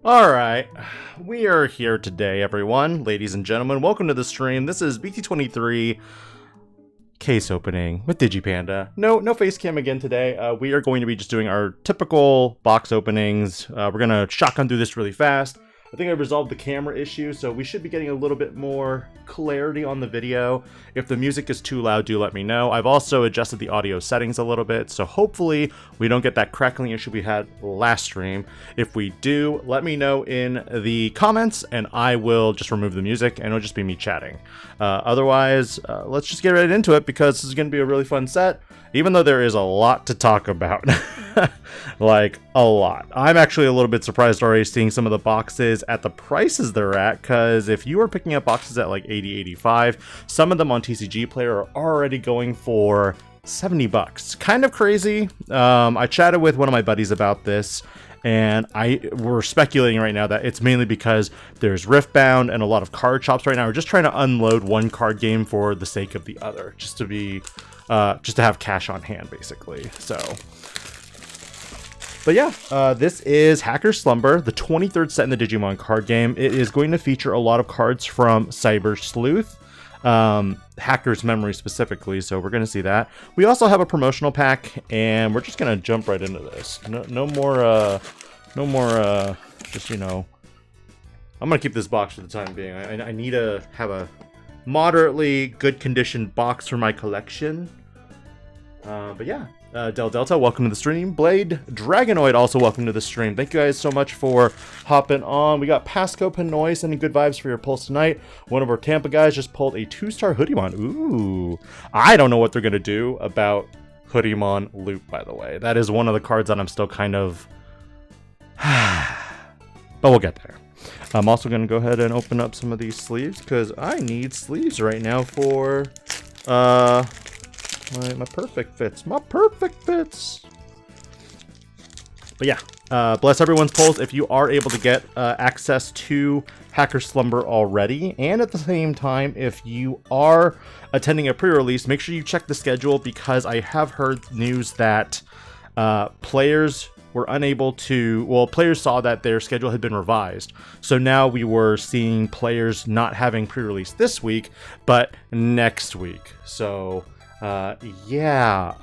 Alright, we are here today, everyone. Ladies and gentlemen, welcome to the stream. This is BT23 case opening with DIGI-PANDA. No face cam again today. We are going to be just doing our typical box openings. We're going to shotgun through this really fast. I think I resolved the camera issue, so we should be getting a little bit more clarity on the video. If the music is too loud, do let me know. I've also adjusted the audio settings a little bit, so hopefully we don't get that crackling issue we had last stream. If we do, let me know in the comments, and I will just remove the music, and it'll just be me chatting. Otherwise, let's just get right into it, because this is going to be a really fun set, even though there is a lot to talk about. Like, a lot. I'm actually a little bit surprised already seeing some of the boxes at the prices they're at, because if you are picking up boxes at like 80, 85, some of them on TCG Player are already going for 70 bucks. Kind of crazy. I chatted with one of my buddies about this, and we're speculating right now that it's mainly because there's Riftbound and a lot of card shops right now are just trying to unload one card game for the sake of the other, just to have cash on hand, basically. So, but yeah, this is Hacker Slumber, the 23rd set in the Digimon card game. It is going to feature a lot of cards from Cyber Sleuth, Hacker's Memory specifically, so we're going to see that. We also have a promotional pack, and we're just going to jump right into this. No more, just, you know, I'm going to keep this box for the time being. I need to have a moderately good condition box for my collection. But yeah. Del Delta, welcome to the stream. Blade Dragonoid, also welcome to the stream. Thank you guys so much for hopping on. We got Pasco Pinoy sending good vibes for your pulse tonight. One of our Tampa guys just pulled a 2-star Hudiemon. Ooh, I don't know what they're gonna do about Hudiemon Loop, by the way. That is one of the cards that I'm still kind of but we'll get there. I'm also gonna go ahead and open up some of these sleeves, because I need sleeves right now for my perfect fits. But yeah, bless everyone's polls if you are able to get access to Hacker Slumber already, and at the same time, if you are attending a pre-release, make sure you check the schedule, because I have heard news that players were unable to, well, players saw that their schedule had been revised. So now we were seeing players not having pre-release this week, but next week. So yeah,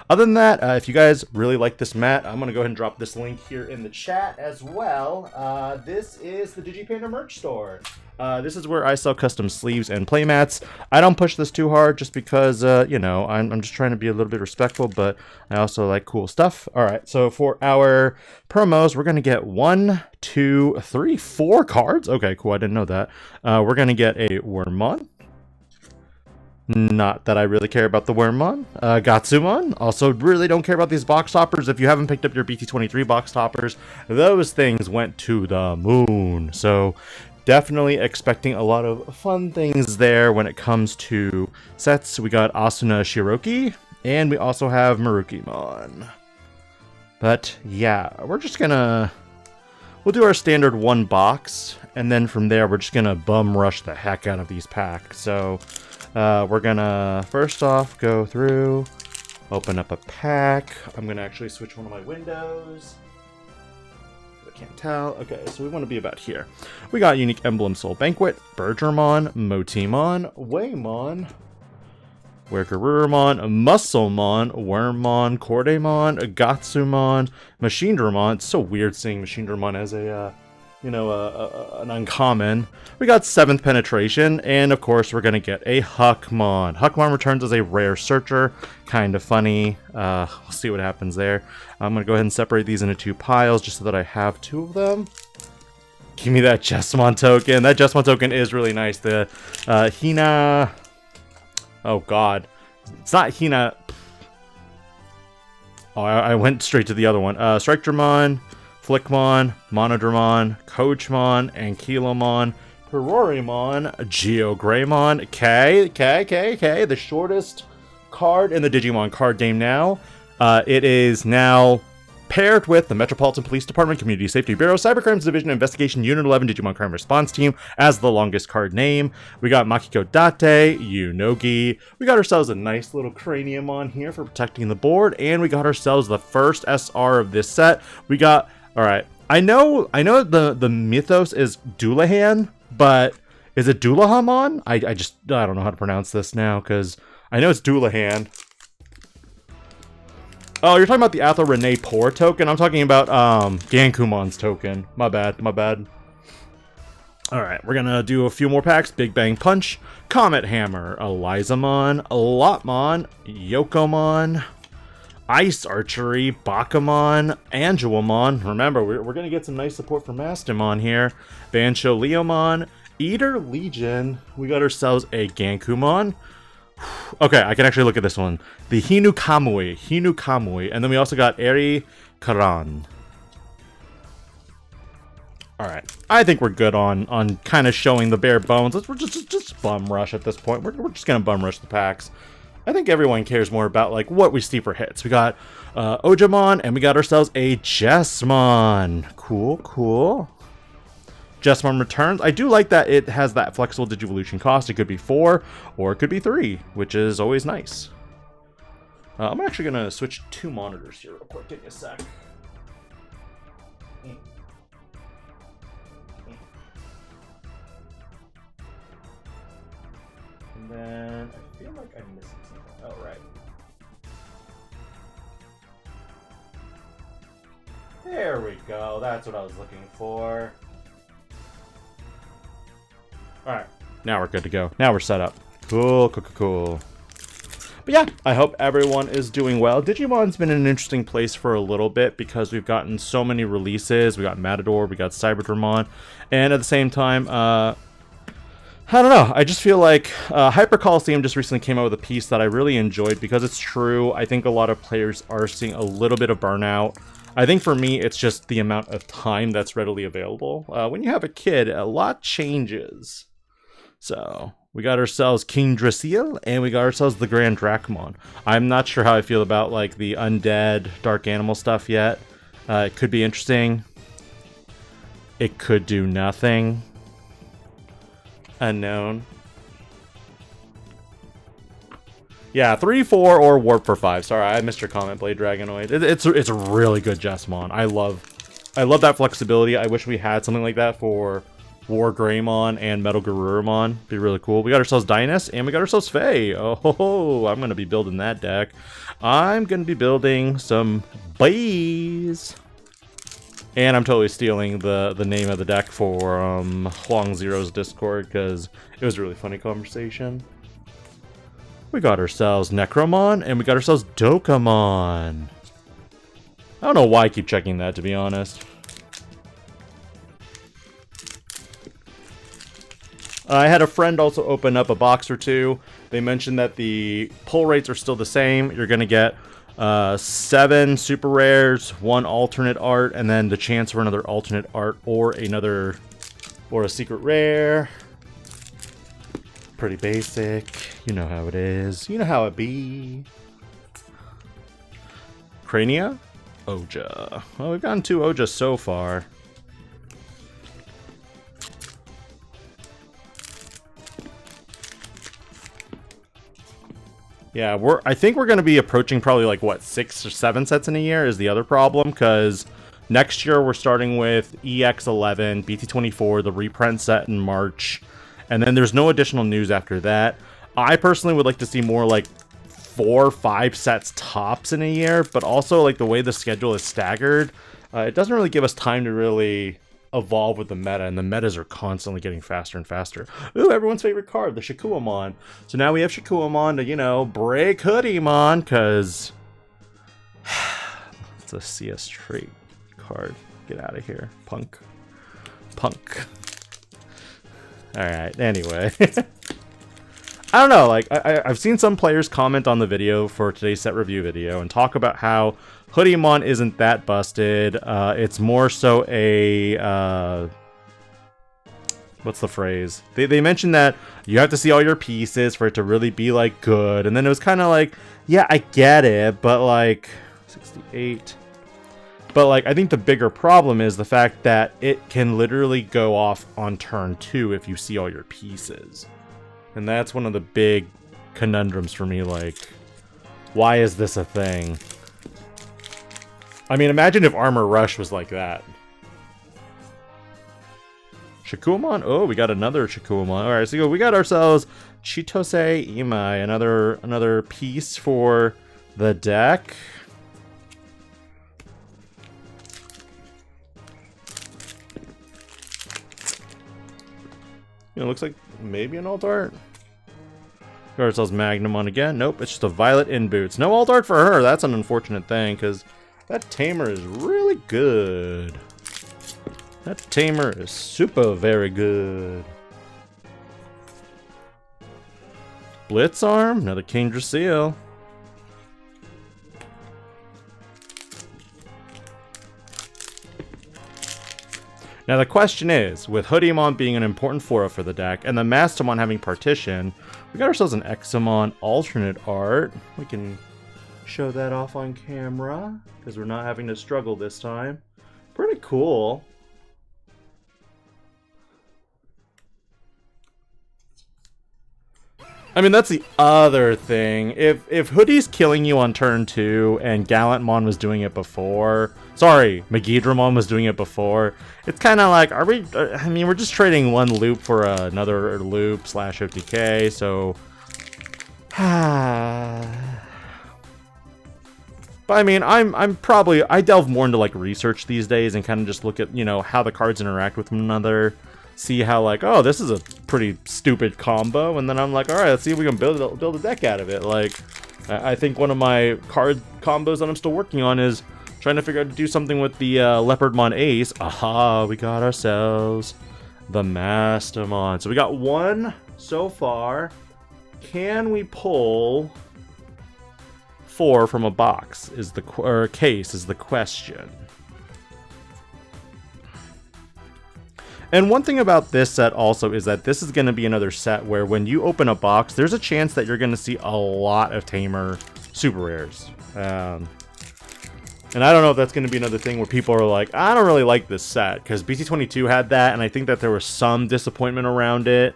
other than that, if you guys really like this mat, I'm gonna go ahead and drop this link here in the chat as well. This is the DIGI-PANDA merch store. This is where I sell custom sleeves and playmats. I don't push this too hard, just because, you know, I'm just trying to be a little bit respectful, but I also like cool stuff. All right, so for our promos, we're gonna get 1, 2, 3, 4 cards. Okay, cool, I didn't know that. We're gonna get a Wormmon. Not that I really care about the Wormmon. Gatsumon. Also really don't care about these box toppers. If you haven't picked up your BT23 box toppers, those things went to the moon. So definitely expecting a lot of fun things there when it comes to sets. We got Asuna Shiroki, and we also have Marukimon. But yeah, we'll do our standard one box, and then from there we're just gonna bum rush the heck out of these packs. So we're gonna first off go through, open up a pack. I'm gonna actually switch one of my windows. I can't tell. Okay, so we want to be about here. We got Unique Emblem Soul Banquet, Bergermon, Motimon, Waymon, Wergarurumon, Musclemon, Wormmon, Cordamon, Gatsumon, Machinedramon. It's so weird seeing Machinedramon as a you know, an uncommon. We got 7th Penetration, and of course we're gonna get a Huckmon. Huckmon returns as a rare searcher. Kind of funny. We'll see what happens there. I'm gonna go ahead and separate these into 2 piles just so that I have 2 of them. Give me that Jessamon token. That Jessamon token is really nice. The Hina. Oh god, it's not Hina. Oh, I went straight to the other one. Strike-Dramon, Flickmon, Monodramon, Coachmon, Ankylomon, Perorimon, Geogreymon, K, the shortest card in the Digimon card game now. It is now paired with the Metropolitan Police Department, Community Safety Bureau, Cybercrimes Division, Investigation Unit 11, Digimon Crime Response Team as the longest card name. We got Makiko Date, Yunogi. We got ourselves a nice little cranium on here for protecting the board, and we got ourselves the first SR of this set. We got, all right, I know the mythos is Dullahan, but is it Dullahamon? I don't know how to pronounce this now because I know it's Dullahan. Oh, you're talking about the Athel Renee Poor token? I'm talking about Gankumon's token. My bad. Alright, we're gonna do a few more packs. Big Bang Punch, Comet Hammer, Elizamon, Lotmon, Yokomon, Ice Archery, Bakamon, Angelomon. Remember, we're gonna get some nice support from Mastamon here. Bancho Leomon, Eater Legion. We got ourselves a Gankumon. Okay, I can actually look at this one. The Hinukamui. And then we also got Eri Karan. Alright, I think we're good on kind of showing the bare bones. We're just bum rush at this point. We're just gonna bum rush the packs. I think everyone cares more about like what we see for hits. We got Ojamon, and we got ourselves a Jessmon. Cool. Jessmon returns. I do like that it has that flexible Digivolution cost. It could be 4 or it could be 3, which is always nice. I'm actually going to switch 2 monitors here real quick. Give me a sec. And then I feel like I'm missing something. Oh, right. There we go. That's what I was looking for. Alright, now we're good to go. Now we're set up. Cool. But yeah, I hope everyone is doing well. Digimon's been in an interesting place for a little bit because we've gotten so many releases. We got Matador, we got Cyberdramon, and at the same time, I don't know. I just feel like Hyper Coliseum just recently came out with a piece that I really enjoyed because it's true. I think a lot of players are seeing a little bit of burnout. I think for me, it's just the amount of time that's readily available. When you have a kid, a lot changes. So, we got ourselves King Drasil, and we got ourselves the Grand Dracmon. I'm not sure how I feel about, like, the undead Dark Animal stuff yet. It could be interesting. It could do nothing. Unknown. Yeah, 3-4 or Warp for 5. Sorry, I missed your comment, Blade Dragonoid. It's a really good Jessmon. I love that flexibility. I wish we had something like that for War Greymon and Metal Garurumon. Be really cool. We got ourselves Dynus, and we got ourselves Faye. Oh, I'm going to be building that deck. I'm going to be building some bees. And I'm totally stealing the name of the deck for Huang Zero's Discord, because it was a really funny conversation. We got ourselves Necromon, and we got ourselves Dokamon. I don't know why I keep checking that, to be honest. I had a friend also open up a box or two. They mentioned that the pull rates are still the same. You're going to get 7 super rares, 1 alternate art, and then the chance for another alternate art or a secret rare. Pretty basic. You know how it is. You know how it be. Crania? Oja. Well, we've gotten 2 Ojas so far. Yeah, I think we're going to be approaching probably like, what, 6 or 7 sets in a year is the other problem, because next year we're starting with EX11, BT24, the reprint set in March, and then there's no additional news after that. I personally would like to see more like 4 or 5 sets tops in a year, but also like the way the schedule is staggered, it doesn't really give us time to really evolve with the meta, and the metas are constantly getting faster and faster. Ooh, everyone's favorite card, the Shikuamon. So now we have Shikuamon to, you know, break Hudiemon, because it's a CS trait card. Get out of here, punk. Alright, anyway. I don't know, like, I've seen some players comment on the video for today's set review video and talk about how Hudiemon isn't that busted. It's more so a, what's the phrase? They mentioned that you have to see all your pieces for it to really be, like, good. And then it was kind of like, yeah, I get it, but, like, 68. But, like, I think the bigger problem is the fact that it can literally go off on turn 2 if you see all your pieces. And that's one of the big conundrums for me, like, why is this a thing? I mean, imagine if Armor Rush was like that. Shakuamon? Oh, we got another Shakuamon. Alright, so we got ourselves Chitose Imai, another piece for the deck. It looks like maybe an alt art. Got ourselves Magnamon again. Nope, it's just a Violet in boots. No alt art for her. That's an unfortunate thing, because that Tamer is really good. That Tamer is super very good. Blitzarm, another King Drasil. Now the question is, with Hudiemon being an important fora for the deck, and the Mastamon having Partition, we got ourselves an Examon alternate art. We can show that off on camera, because we're not having to struggle this time. Pretty cool. I mean, that's the other thing. If Hudie's killing you on turn 2 and Gallantmon was doing it before... Sorry, Megidramon was doing it before. It's kind of like, are we... I mean, we're just trading one loop for another loop / 50k, so... But I mean, I'm probably... I delve more into, like, research these days and kind of just look at, you know, how the cards interact with one another. See how, like, oh, this is a pretty stupid combo, and then I'm like, alright, let's see if we can build a deck out of it. Like, I think one of my card combos that I'm still working on is trying to figure out to do something with the Leopardmon Ace. Aha, we got ourselves the Mastamon. So we got one so far. Can we pull 4 from a box, or case, is the question. And one thing about this set also is that this is going to be another set where when you open a box, there's a chance that you're going to see a lot of Tamer super rares. And I don't know if that's going to be another thing where people are like, I don't really like this set, because BT23 had that, and I think that there was some disappointment around it.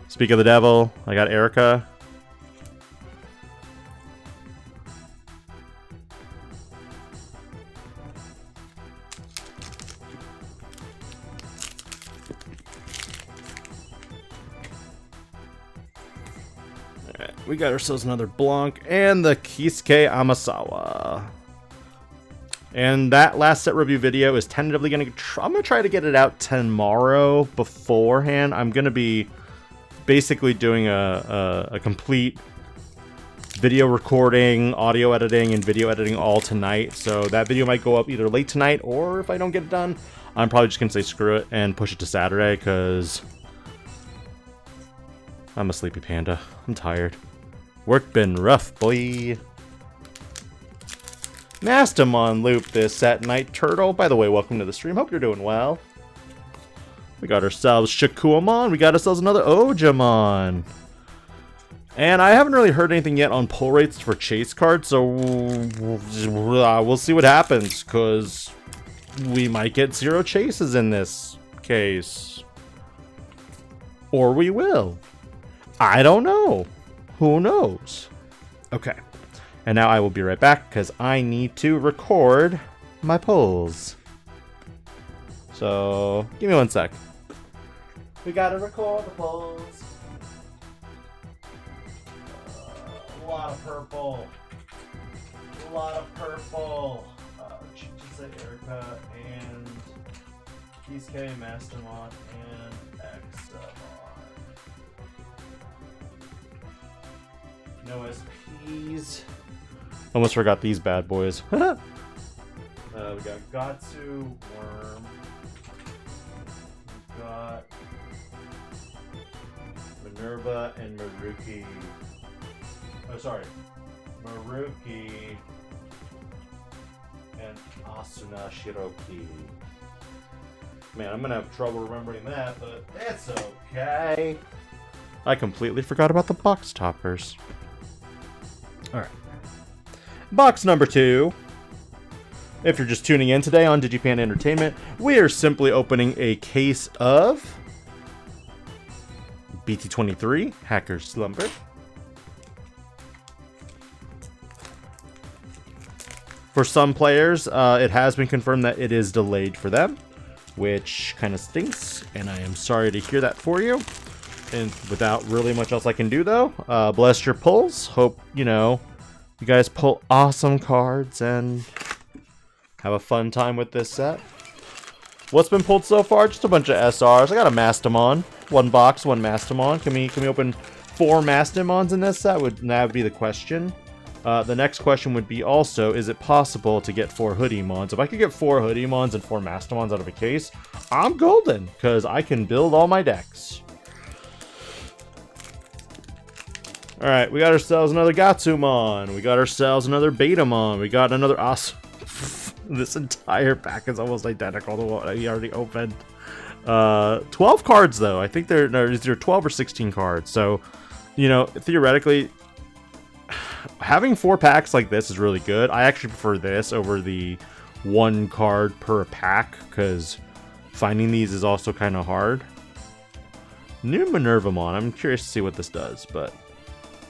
Speak of the devil, I got Erica. We got ourselves another Blanc and the Kisuke Amasawa. And that last set review video is tentatively going to... I'm going to try to get it out tomorrow beforehand. I'm going to be basically doing a complete video recording, audio editing, and video editing all tonight. So that video might go up either late tonight, or if I don't get it done, I'm probably just going to say screw it and push it to Saturday, because I'm a sleepy panda. I'm tired. Work been rough, boy. Mastamon loop this set. Night Turtle. By the way, welcome to the stream. Hope you're doing well. We got ourselves Shakuamon. We got ourselves another Ojamon. And I haven't really heard anything yet on pull rates for chase cards, so we'll see what happens, because we might get 0 chases in this case. Or we will. I don't know. Who knows? Okay. And now I will be right back, because I need to record my pulls. So, give me 1 sec. We gotta record the pulls. A lot of purple. A lot of purple. Chitose Erica and Kisuke Mastamon and Examon. No SPs. Almost forgot these bad boys. We got Gatsu, Worm. We got Minerva and Maruki. Oh, sorry. Maruki and Asuna Shiroki. Man, I'm gonna have trouble remembering that, but that's okay. I completely forgot about the box toppers. Alright. Box number 2. If you're just tuning in today on DIGI-PANDA Entertainment, we are simply opening a case of BT23 Hacker Slumber. For some players, it has been confirmed that it is delayed for them, which kind of stinks, and I am sorry to hear that for you. And without really much else I can do, though, bless your pulls. Hope, you know, you guys pull awesome cards and have a fun time with this set. What's been pulled so far? Just a bunch of SRs. I got a Mastamon. One box, one Mastamon. Can we open 4 Mastamons in this set? That would be the question. The next question would be also, is it possible to get 4 hudiemons? If I could get 4 hudiemons and 4 Mastamons out of a case, I'm golden, because I can build all my decks. Alright, we got ourselves another Gatsumon. We got ourselves another Betamon. We got another This entire pack is almost identical to what I already opened. 12 cards, though. I think there's either 12 or 16 cards. So, you know, theoretically, having 4 packs like this is really good. I actually prefer this over the 1 card per pack, because finding these is also kind of hard. New Minervamon. I'm curious to see what this does, but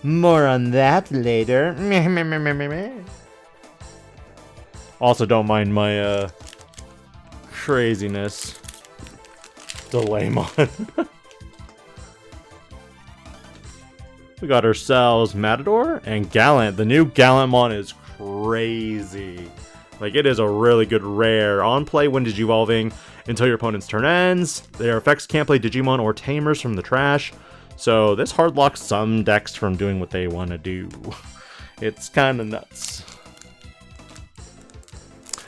more on that later. Also, don't mind my craziness. Delaymon. We got ourselves Matador and Gallant. The new Gallantmon is crazy. Like, it is a really good rare. On play when Digivolving until your opponent's turn ends. Their effects can't play Digimon or Tamers from the trash. So this hard locks some decks from doing what they want to do. It's kind of nuts.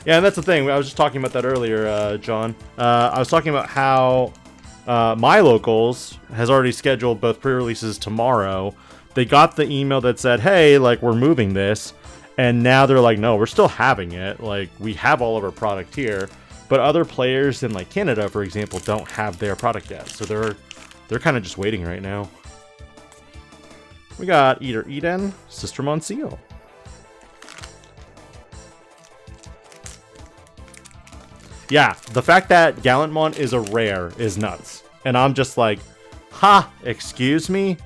Yeah, and that's the thing. I was just talking about that earlier, John. I was talking about how My Locals has already scheduled both pre-releases tomorrow. They got the email that said, hey, like, we're moving this. And now they're like, no, we're still having it. Like, we have all of our product here. But other players in, like, Canada, for example, don't have their product yet. So they're kind of just waiting right now. We got Eater Eden, Sistermon Seal. Yeah, the fact that Gallantmon is a rare is nuts. And I'm just like, ha, excuse me?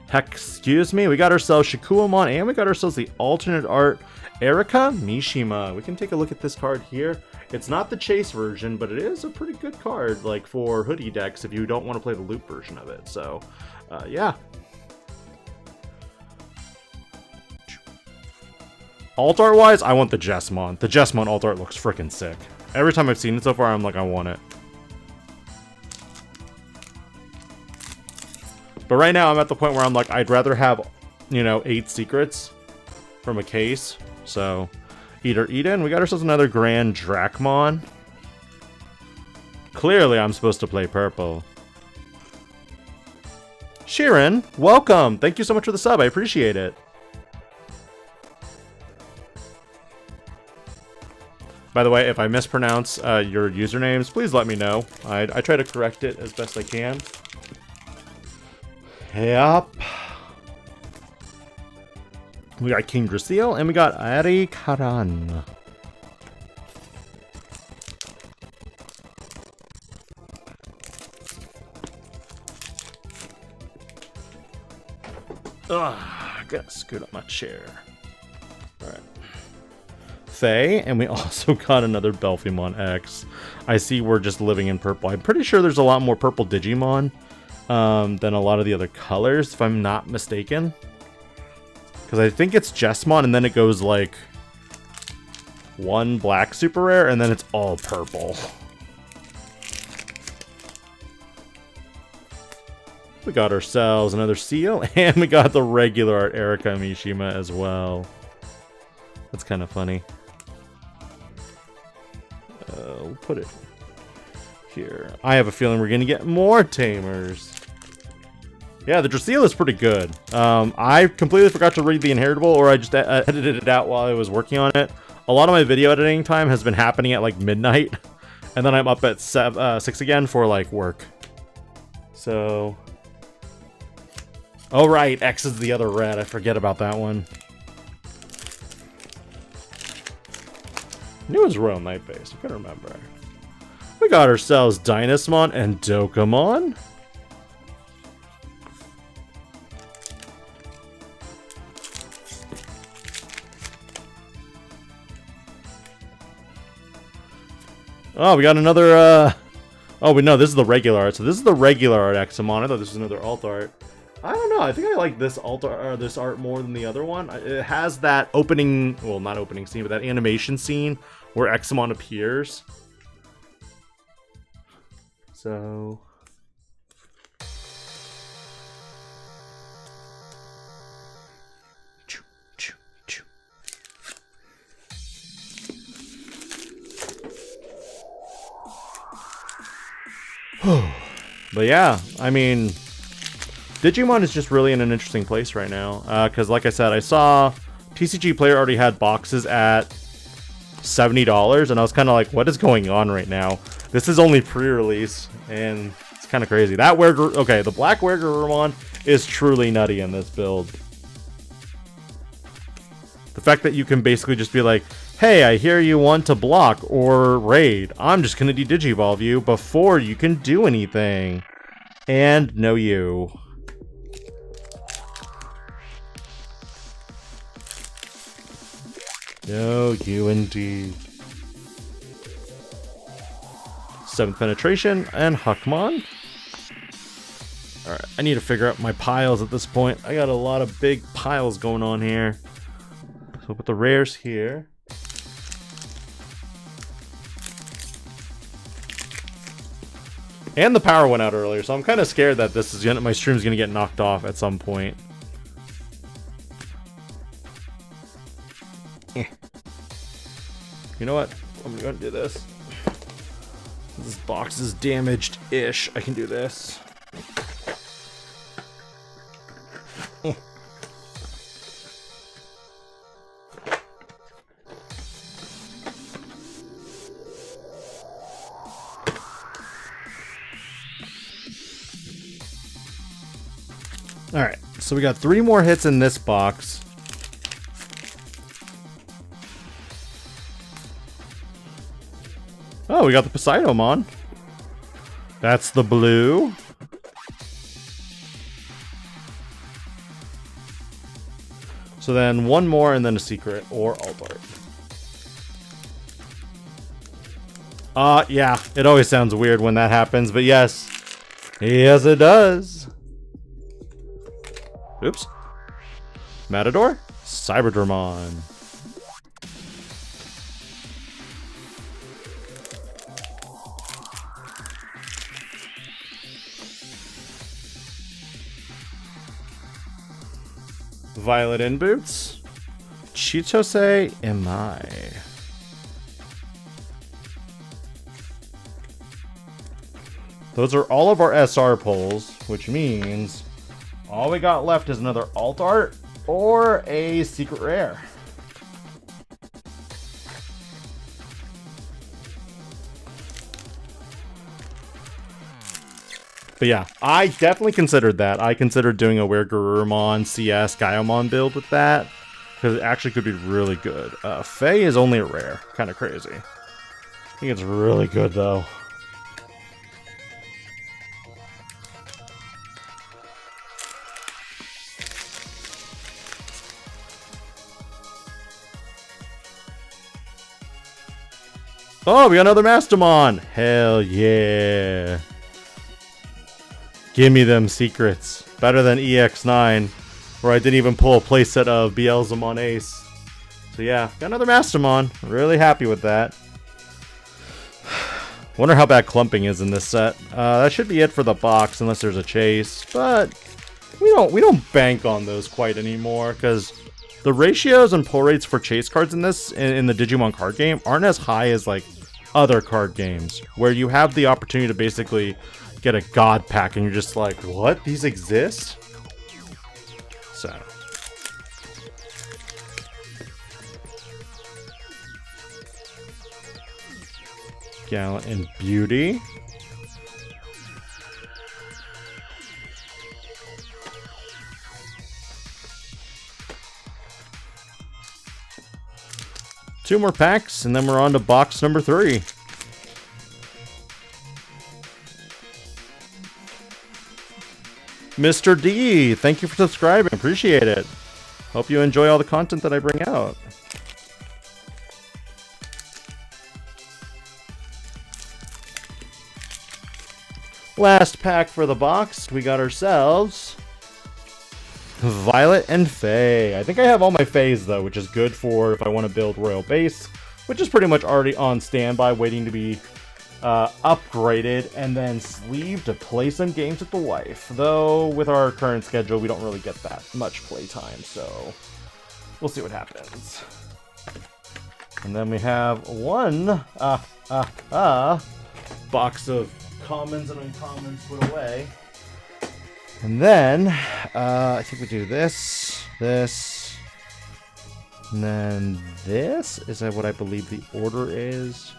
Heck, excuse me? We got ourselves Shikuamon, and we got ourselves the alternate art Erika Mishima. We can take a look at this card here. It's not the chase version, but it is a pretty good card, like, for hoodie decks if you don't want to play the loop version of it. So, yeah. Alt art wise, I want the Jesmon. The Jesmon alt art looks freaking sick. Every time I've seen it so far, I'm like, I want it. But right now, I'm at the point where I'm like, I'd rather have, you know, 8 secrets from a case. So, Eater Eden. We got ourselves another Grand Dracmon. Clearly, I'm supposed to play purple. Sheeran, welcome. Thank you so much for the sub. I appreciate it. By the way, if I mispronounce your usernames, please let me know. I try to correct it as best I can. Yep. We got King Drasil, and we got Ari Karan. Ugh, I gotta scoot up my chair. Alright. Faye, and we also got another Belphimon X. I see we're just living in purple. I'm pretty sure there's a lot more purple Digimon than a lot of the other colors, if I'm not mistaken. Because I think it's Jesmon, and then it goes like 1 black super rare, and then it's all purple. We got ourselves another Seal, and we got the regular art Erika Mishima as well. That's kind of funny. We'll put it here. I have a feeling we're going to get more Tamers. Yeah, the Drasil is pretty good. I completely forgot to read the Inheritable, or I just edited it out while I was working on it. A lot of my video editing time has been happening at like midnight, and then I'm up at 6 again for like work. So, oh right, X is the other red. I forget about that one. I knew it was Royal Knight based. I couldn't remember. We got ourselves Dynasmon and Dokemon. Oh, we got another, oh, we know this is the regular art. So this is the regular art Examon. I thought this was another alt art. I don't know. I think I like this alt art, or this art more than the other one. It has that opening, well, not opening scene, but that animation scene where Examon appears. So... But yeah, I mean, Digimon is just really in an interesting place right now. Because like I said, I saw TCG Player already had boxes at $70, and I was kind of like, what is going on right now? This is only pre-release, and it's kind of crazy. That okay, the black Wergurumon is truly nutty in this build. The fact that you can basically just be like, hey, I hear you want to block or raid. I'm just going to de-digivolve you before you can do anything. And no you. No you indeed. 7th penetration and Huckmon. Alright, I need to figure out my piles at this point. I got a lot of big piles going on here. So we'll put the rares here. And the power went out earlier, so I'm kind of scared that this is my stream's gonna get knocked off at some point. You know what? I'm gonna do this. This box is damaged-ish. I can do this. Alright, so we got 3 more hits in this box. Oh, we got the Poseidomon. That's the blue. So then 1 more and then a secret or alt art. Yeah, it always sounds weird when that happens, but yes. Yes, it does. Oops. Matador? Cyberdramon. Violet in boots. Chitose Emai. Those are all of our SR pulls, which means all we got left is another alt art or a secret rare. But yeah, I definitely considered that. I considered doing a Wergurumon CS Gaiomon build with that, because it actually could be really good. Faye is only a rare. Kind of crazy. I think it's really good though. Oh, we got another Mastermon! Hell yeah! Give me them secrets. Better than EX9, where I didn't even pull a playset of Beelzemon Ace. So yeah, got another Mastermon. Really happy with that. Wonder how bad clumping is in this set. That should be it for the box, unless there's a chase. But we don't bank on those quite anymore, because the ratios and pull rates for chase cards in this in the Digimon card game aren't as high as like other card games, where you have the opportunity to basically get a god pack and you're just like, what? These exist? So Gallant and Beauty. 2 more packs, and then we're on to box number 3. Mr. D, thank you for subscribing. Appreciate it. Hope you enjoy all the content that I bring out. Last pack for the box. We got ourselves Violet and Faye. I think I have all my Fays though, which is good for if I want to build Royal Base, which is pretty much already on standby, waiting to be upgraded and then sleeved to play some games with the wife. Though with our current schedule, we don't really get that much playtime, so we'll see what happens. And then we have one box of commons and uncommons put away. And then I think we do this, and then this. Is that what I believe the order is?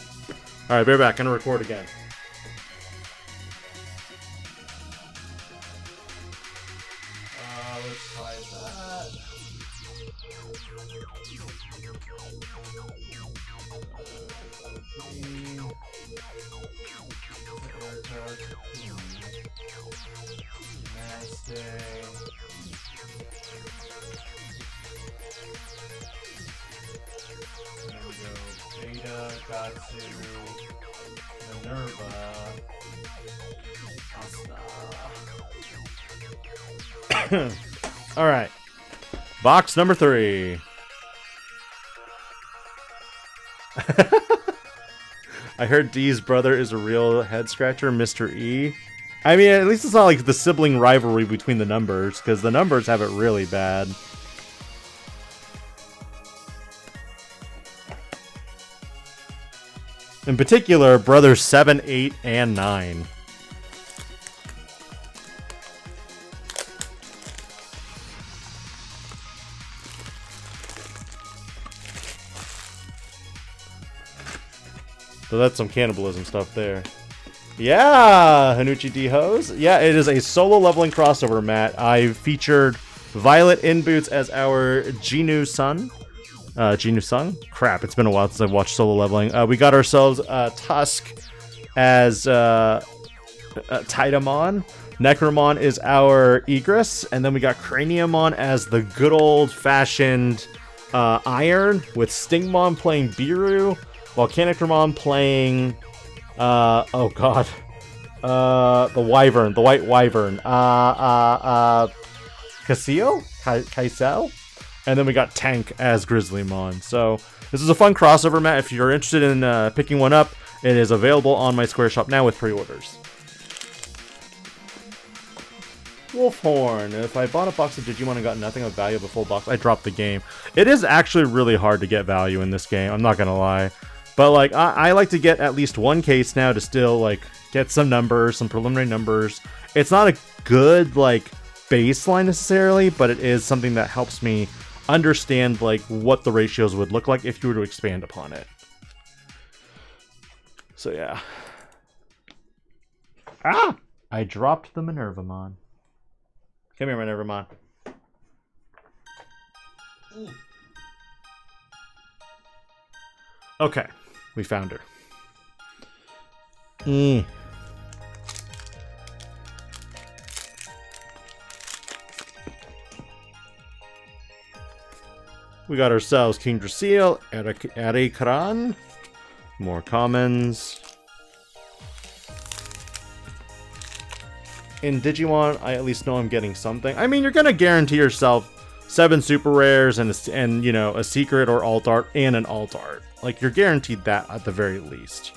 All right, be right back. Gonna record again. Let's try that. There we go. Beta, Gatsu, Minerva, Asta. All right. Box number 3. I heard D's brother is a real head scratcher, Mr. E. I mean, at least it's not like the sibling rivalry between the numbers, because the numbers have it really bad. In particular, brothers 7, 8, and 9. So that's some cannibalism stuff there. Yeah, Hanuchi D Hose. Yeah, it is a solo leveling crossover, Matt. I featured Violet in boots as our Genu Sun. Genu Sun? Crap, it's been a while since I've watched solo leveling. We got ourselves Tusk as Titamon. Necromon is our Egress. And then we got Craniumon as the good old-fashioned Iron, with Stingmon playing Biru, while Canicromon playing... oh god. The Wyvern, the White Wyvern. Casio? Kaisel? And then we got Tank as Grizzlymon. So this is a fun crossover, Matt. If you're interested in picking one up, it is available on my Square Shop now with pre-orders. Wolfhorn. If I bought a box of Digimon and got nothing of value of a full box, I dropped the game. It is actually really hard to get value in this game. I'm not gonna lie. But like, I like to get at least one case now to still like get some numbers, some preliminary numbers. It's not a good like baseline necessarily, but it is something that helps me understand like what the ratios would look like if you were to expand upon it. So yeah. Ah! I dropped the Minervamon. Come here, Minervamon. Okay, we found her. We got ourselves King Drasil, Erikaran, more commons. In Digimon, I at least know I'm getting something. I mean, you're gonna guarantee yourself 7 super rares and you know, a secret or alt art and an alt art. Like, you're guaranteed that at the very least.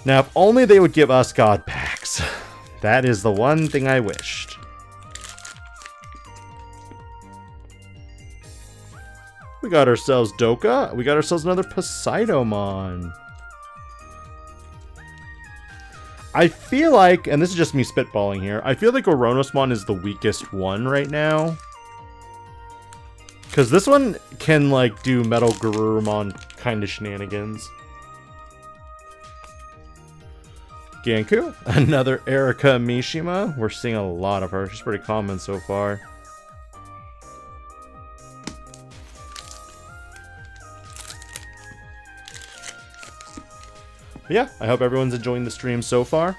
Now, if only they would give us God packs. That is the one thing I wished. We got ourselves Doka. We got ourselves another Poseidomon. I feel like, and this is just me spitballing here, I feel like Oronosmon is the weakest one right now. Because this one can, like, do Metal Garurumon kind of shenanigans. Ganku. Another Erika Mishima. We're seeing a lot of her. She's pretty common so far. yeah, I hope everyone's enjoying the stream so far.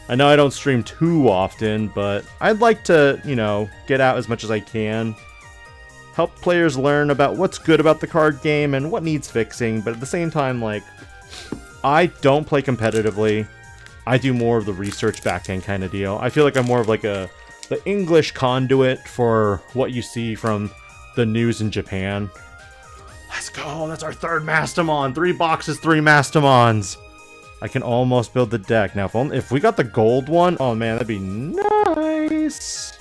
I know I don't stream too often, but I'd like to, you know, get out as much as I can. Help players learn about what's good about the card game and what needs fixing, but at the same time, like, I don't play competitively. I do more of the research backend kind of deal. I feel like I'm more of like the English conduit for what you see from the news in Japan. Let's go, that's our third Mastamon. 3 boxes, 3 Mastamons. I can almost build the deck. Now, if we got the gold one, oh man, that'd be nice.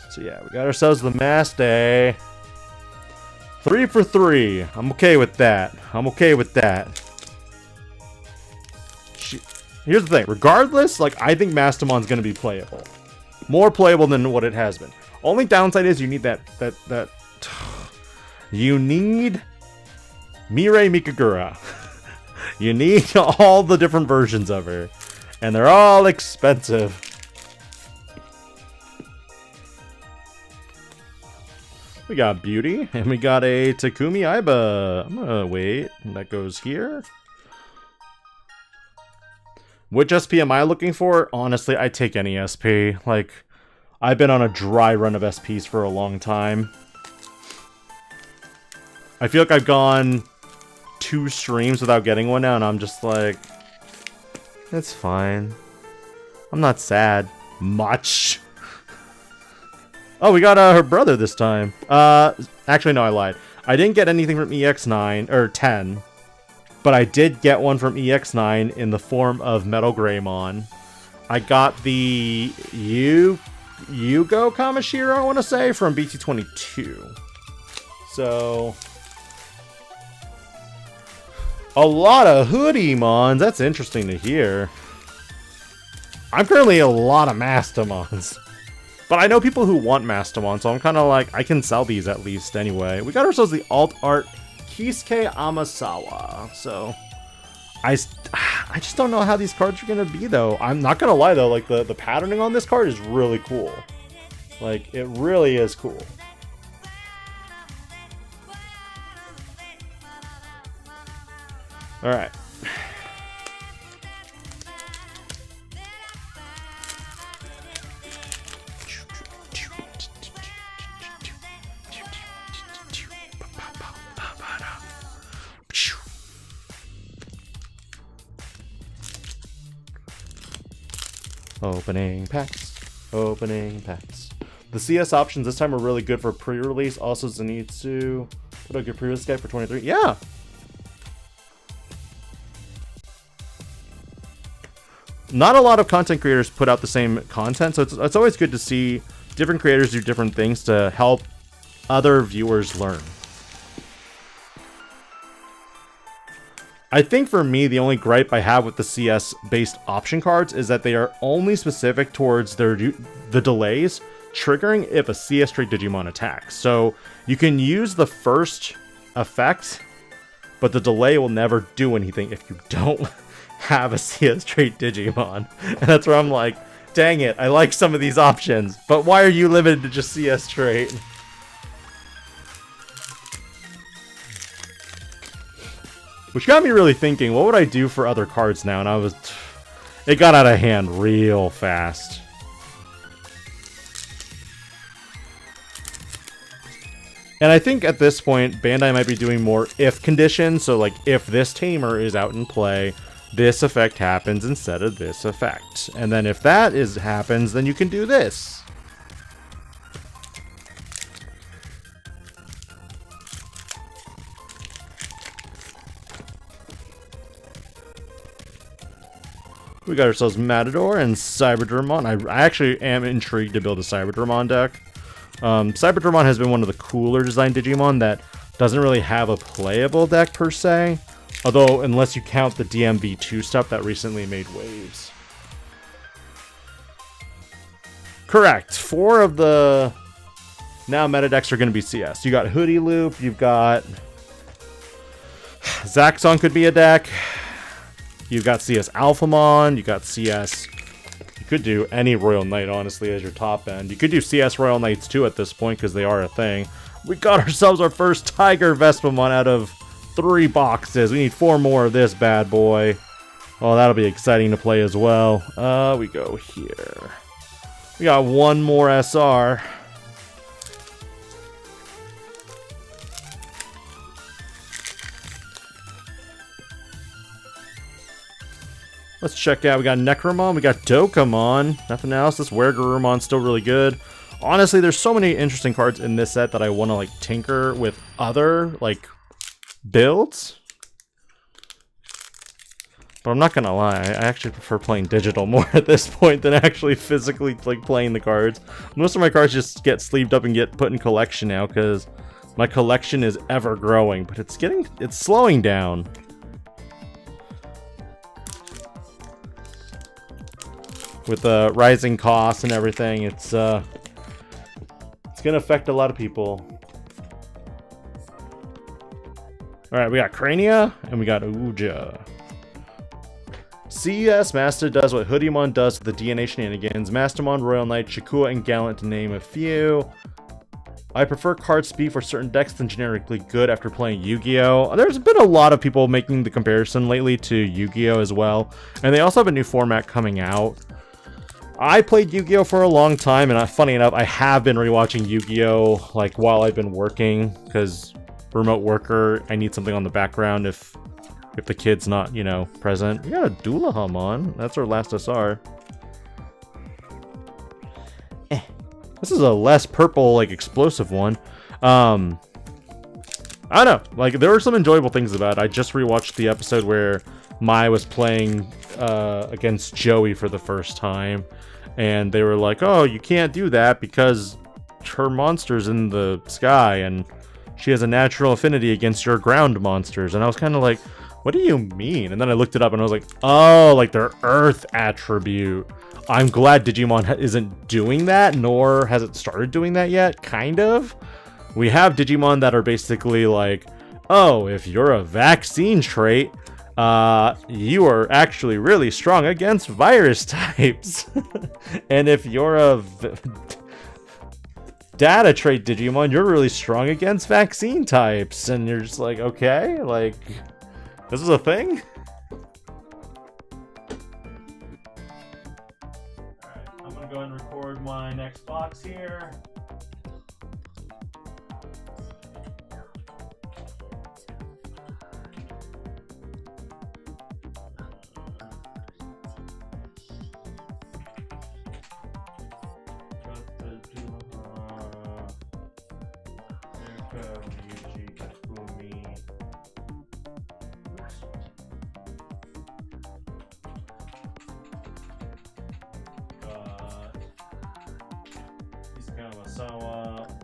So yeah, we got ourselves the Mastay. 3 for 3. I'm okay with that. I'm okay with that. Here's the thing. Regardless, like, I think Mastamon's going to be playable. More playable than what it has been. Only downside is you need that... You need... Mirei Mikagura. You need all the different versions of her. And they're all expensive. We got Beauty, and we got a Takumi Aiba. I'm gonna wait. That goes here. Which SP am I looking for? Honestly, I take any SP. Like, I've been on a dry run of SPs for a long time. I feel like I've gone 2 streams without getting one now, and I'm just like, it's fine. I'm not sad. Much. Oh, we got her brother this time. Actually, no, I lied. I didn't get anything from EX9, or 10. But I did get one from EX9 in the form of Metal Greymon. I got the yuugo Kamashiro, I want to say, from BT23. So... a lot of hudiemons. That's interesting to hear. I'm currently a lot of Mastamons. But I know people who want Mastamon, so I'm kind of like, I can sell these at least anyway. We got ourselves the alt art Kisuke Amasawa. So, I just don't know how these cards are going to be, though. I'm not going to lie, though. Like, the patterning on this card is really cool. Like, it really is cool. Alright. Opening packs. Opening packs. The CS options this time are really good for pre-release. Also, Zenitsu. Put a good pre-release guide for 23. Yeah! Not a lot of content creators put out the same content, so it's always good to see different creators do different things to help other viewers learn. I think for me, the only gripe I have with the CS-based option cards is that they are only specific towards the delays triggering if a CS trait Digimon attacks. So you can use the first effect, but the delay will never do anything if you don't have a CS trait Digimon. And that's where I'm like, dang it, I like some of these options, but why are you limited to just CS trait? Which got me really thinking, what would I do for other cards now? And it got out of hand real fast. And I think at this point, Bandai might be doing more if conditions. So like, if this tamer is out in play, this effect happens instead of this effect. And then if that happens, then you can do this. We got ourselves Matador and Cyberdramon. I actually am intrigued to build a Cyberdramon deck. Cyberdramon has been one of the cooler design Digimon that doesn't really have a playable deck per se. Although, unless you count the DMV2 stuff that recently made waves. Correct. 4 of the now meta decks are going to be CS. You got Hudie Loop, you've got Zaxxon could be a deck. You've got CS Alphamon, you got CS... You could do any Royal Knight, honestly, as your top end. You could do CS Royal Knights, too, at this point, because they are a thing. We got ourselves our first Tiger Vespamon out of 3 boxes. We need 4 more of this bad boy. Oh, that'll be exciting to play as well. We go here. We got one more SR. Let's check out. We got Necromon. We got Dokemon. Nothing else. This Weregarumon's still really good. Honestly, there's so many interesting cards in this set that I want to like tinker with other like builds. But I'm not gonna lie, I actually prefer playing digital more at this point than actually physically like playing the cards. Most of my cards just get sleeved up and get put in collection now because my collection is ever growing, but it's slowing down. With rising costs and everything, it's gonna affect a lot of people. All right, we got Crania and we got Uja. CS Master does what Hudiemon does to the DNA shenanigans. Mastermon, Royal Knight, Shakua, and Gallant to name a few. I prefer card speed for certain decks than generically good after playing Yu-Gi-Oh! There's been a lot of people making the comparison lately to Yu-Gi-Oh! As well. And they also have a new format coming out. I played Yu-Gi-Oh! For a long time, and funny enough, I have been rewatching Yu-Gi-Oh! Like while I've been working, because remote worker, I need something on the background if the kid's not, you know, present. We got a Doulahamon. That's our last SR. This is a less purple, like, explosive one. I don't know. Like, there were some enjoyable things about it. I just rewatched the episode where Mai was playing against Joey for the first time. And they were like, oh, you can't do that because her monster's in the sky and she has a natural affinity against your ground monsters. And I was kind of like, what do you mean? And then I looked it up and I was like, oh, like their Earth attribute. I'm glad Digimon isn't doing that, nor has it started doing that yet, kind of. We have Digimon that are basically like, oh, if you're a vaccine trait, you are actually really strong against virus types. And if you're a data trait Digimon, you're really strong against vaccine types. And you're just like, okay, like, this is a thing? Alright, I'm gonna go ahead and record my next box here.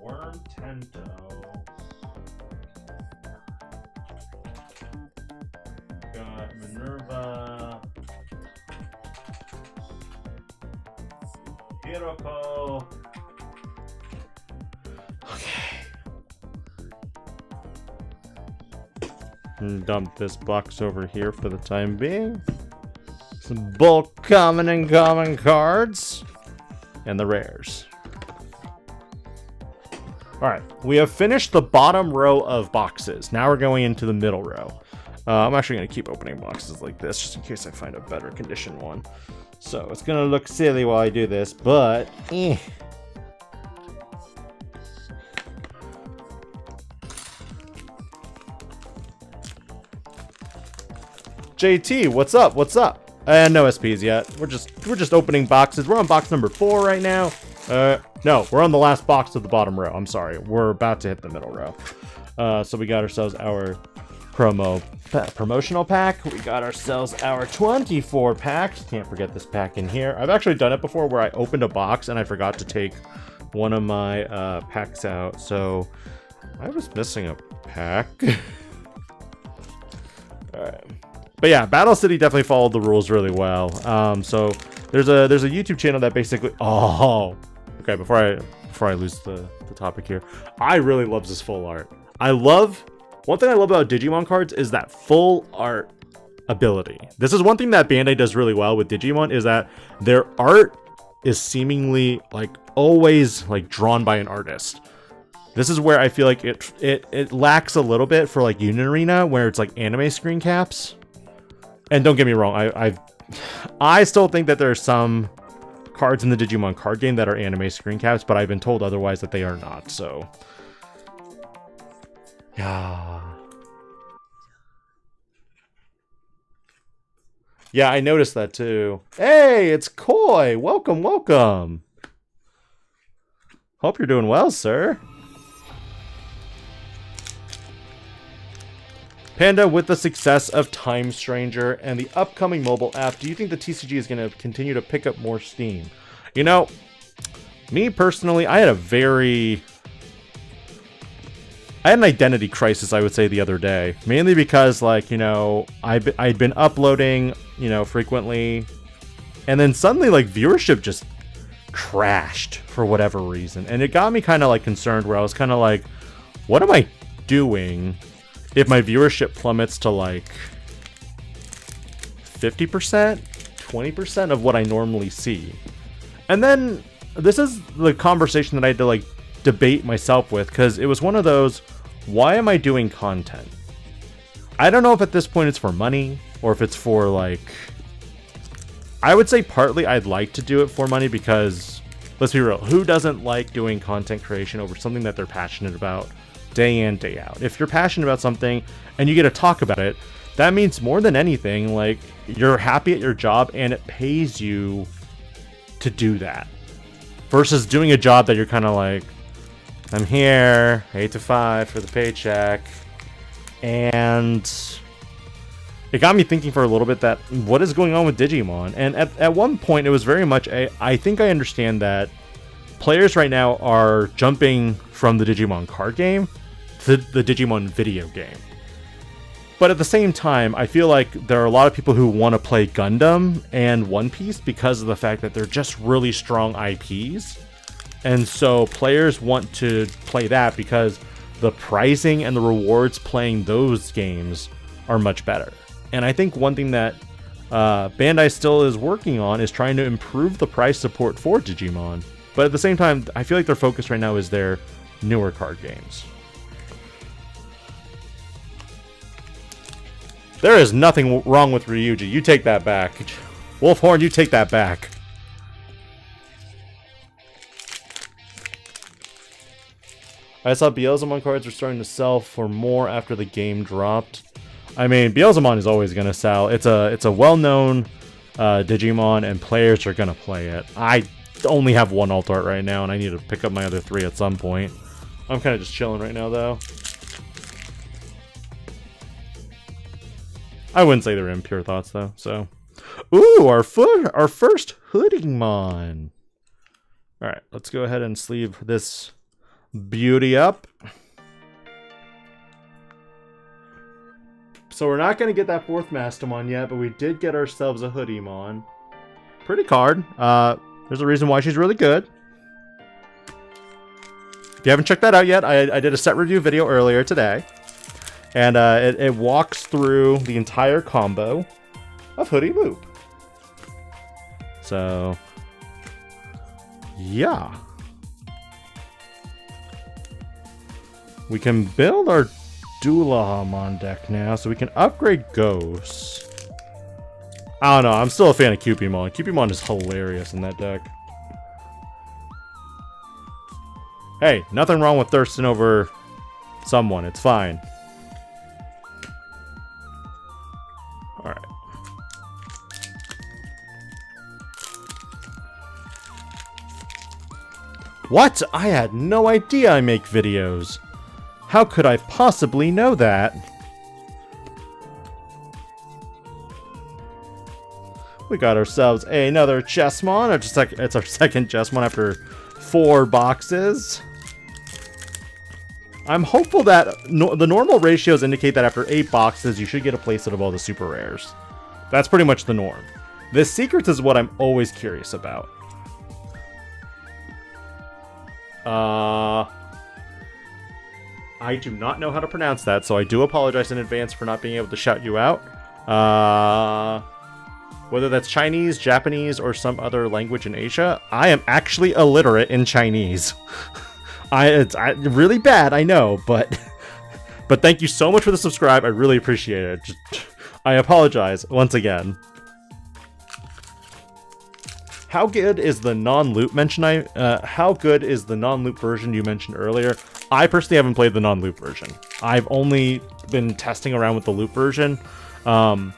Worm Tento. Got Minerva. Hiroko. Okay. Dump this box over here for the time being. Some bulk common and common cards. And the rares. Alright, we have finished the bottom row of boxes. Now we're going into the middle row. I'm actually going to keep opening boxes like this, just in case I find a better condition one. So, it's going to look silly while I do this, but... JT, what's up? What's up? No SPs yet. We're just opening boxes. We're on box number 4 right now. No, we're on the last box of the bottom row. I'm sorry. We're about to hit the middle row. So we got ourselves our promotional pack. We got ourselves our 24 packs. Can't forget this pack in here. I've actually done it before where I opened a box and I forgot to take one of my packs out. So I was missing a pack. Alright. But yeah, Battle City definitely followed the rules really well. So there's a YouTube channel that basically... Oh! Okay, before I lose the topic here. I really love this full art. One thing I love about Digimon cards is that full art ability. This is one thing that Bandai does really well with Digimon, is that their art is seemingly like always like drawn by an artist. This is where I feel like it lacks a little bit for like Unit Arena, where it's like anime screen caps. And don't get me wrong, I still think that there are some cards in the Digimon card game that are anime screen caps, but I've been told otherwise that they are not, so... Yeah. Yeah, I noticed that too. Hey, it's Koi! Welcome, welcome! Hope you're doing well, sir. Panda, with the success of Time Stranger and the upcoming mobile app, do you think the TCG is going to continue to pick up more steam? You know, me personally, I had an identity crisis, I would say, the other day. Mainly because, like, you know, I'd been uploading, you know, frequently. And then suddenly, like, viewership just crashed for whatever reason. And it got me kind of, like, concerned where I was kind of like, what am I doing if my viewership plummets to, like, 50%, 20% of what I normally see? And then this is the conversation that I had to, like, debate myself with, because it was one of those, why am I doing content? I don't know if at this point it's for money, or if it's for, like... I would say partly I'd like to do it for money, because, let's be real, who doesn't like doing content creation over something that they're passionate about day in, day out? If you're passionate about something, and you get to talk about it, that means more than anything, like, you're happy at your job, and it pays you to do that. Versus doing a job that you're kind of like, I'm here, 8 to 5 for the paycheck. And it got me thinking for a little bit that, what is going on with Digimon? And at one point, it was very much I think I understand that players right now are jumping from the Digimon card game to the Digimon video game. But at the same time, I feel like there are a lot of people who want to play Gundam and One Piece because of the fact that they're just really strong IPs. And so players want to play that because the pricing and the rewards playing those games are much better. And I think one thing that Bandai still is working on is trying to improve the price support for Digimon. But at the same time, I feel like their focus right now is their newer card games. There is nothing wrong with Ryuji. You take that back. Wolfhorn, you take that back. I saw Beelzemon cards were starting to sell for more after the game dropped. I mean, Beelzemon is always going to sell. It's a well-known Digimon, and players are going to play it. I only have one alt art right now, and I need to pick up my other 3 at some point. I'm kind of just chilling right now, though. I wouldn't say they're impure thoughts, though, so... Ooh, our first hudiemon! Alright, let's go ahead and sleeve this beauty up. So we're not going to get that 4th Mastamon yet, but we did get ourselves a hudiemon. Pretty card. There's a reason why she's really good. If you haven't checked that out yet, I did a set review video earlier today. And it walks through the entire combo of Hoodie Loop. So, yeah. We can build our Dualahamon deck now, so we can upgrade Ghosts. I don't know, I'm still a fan of Cupimon. Cupimon is hilarious in that deck. Hey, nothing wrong with thirsting over someone, it's fine. Alright. What? I had no idea I make videos. How could I possibly know that? We got ourselves another Chessmon. It's our second Chessmon after 4 boxes. I'm hopeful that the normal ratios indicate that after 8 boxes, you should get a playset of all the super rares. That's pretty much the norm. The secrets is what I'm always curious about. I do not know how to pronounce that, so I do apologize in advance for not being able to shout you out. Whether that's Chinese, Japanese, or some other language in Asia, I am actually illiterate in Chinese. It's really bad, I know, but thank you so much for the subscribe. I really appreciate it. I apologize once again. How good is the non-loop how good is the non-loop version you mentioned earlier? I personally haven't played the non-loop version. I've only been testing around with the loop version. I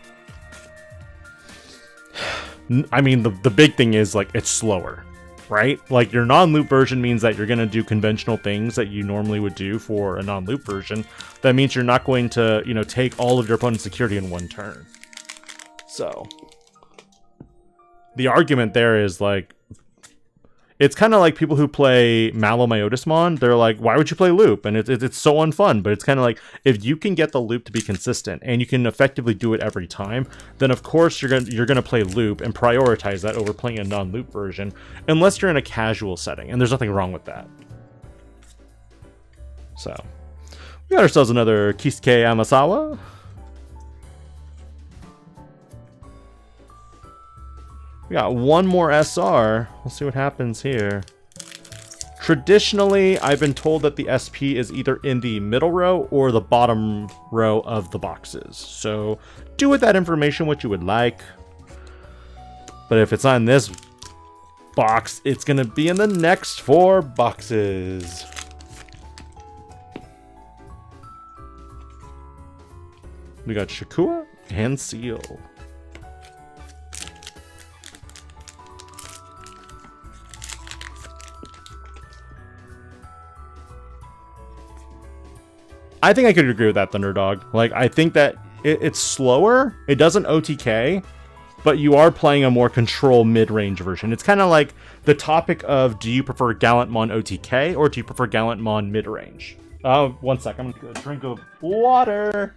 mean, the big thing is, like, it's slower, right? Like, your non-loop version means that you're going to do conventional things that you normally would do for a non-loop version. That means you're not going to, you know, take all of your opponent's security in one turn. So the argument there is, like, it's kind of like people who play Malomyotismon. They're like, why would you play loop? And it's so unfun. But it's kind of like, if you can get the loop to be consistent and you can effectively do it every time, then of course you're gonna play loop and prioritize that over playing a non-loop version, unless you're in a casual setting, and there's nothing wrong with that. So we got ourselves another Kisuke Amasawa. We got one more SR. We'll see what happens here. Traditionally, I've been told that the SP is either in the middle row or the bottom row of the boxes. So do with that information what you would like. But if it's not in this box, it's going to be in the next 4 boxes. We got Shakua and Seal. I think I could agree with that, Thunderdog. Like, I think that it's slower. It doesn't OTK, but you are playing a more control mid-range version. It's kind of like the topic of, do you prefer Gallantmon OTK or do you prefer Gallantmon mid-range? One sec. I'm going to get a drink of water.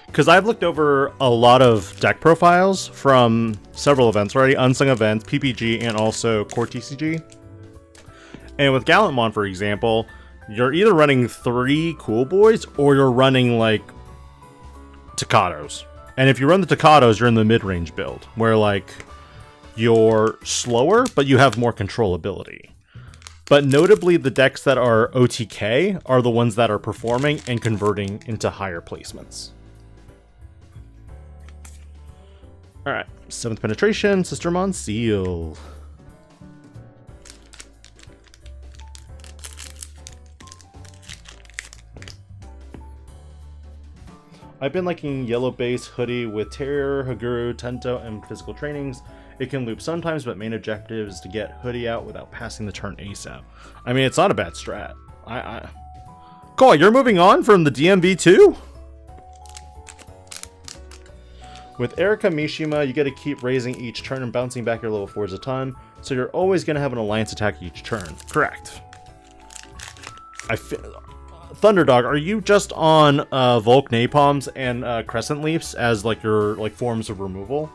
Because I've looked over a lot of deck profiles from several events already, unsung events, PPG, and also core TCG. And with Gallantmon, for example, you're either running 3 Cool Boys or you're running, like, Takatos. And if you run the Takatos, you're in the mid-range build, where, like, you're slower, but you have more controllability. But notably, the decks that are OTK are the ones that are performing and converting into higher placements. Alright, 7th penetration, Sistermon Seal. I've been liking yellow base hudie with Terror, Haguru, Tento, and physical trainings. It can loop sometimes, but main objective is to get hudie out without passing the turn ASAP. I mean, it's not a bad strat. Cole, you're moving on from the DMV too? With Erika Mishima, you get to keep raising each turn and bouncing back your level 4s a ton, so you're always going to have an alliance attack each turn. Correct. Thunderdog, are you just on Volk Napalms and Crescent Leaps as, like, your, like, forms of removal?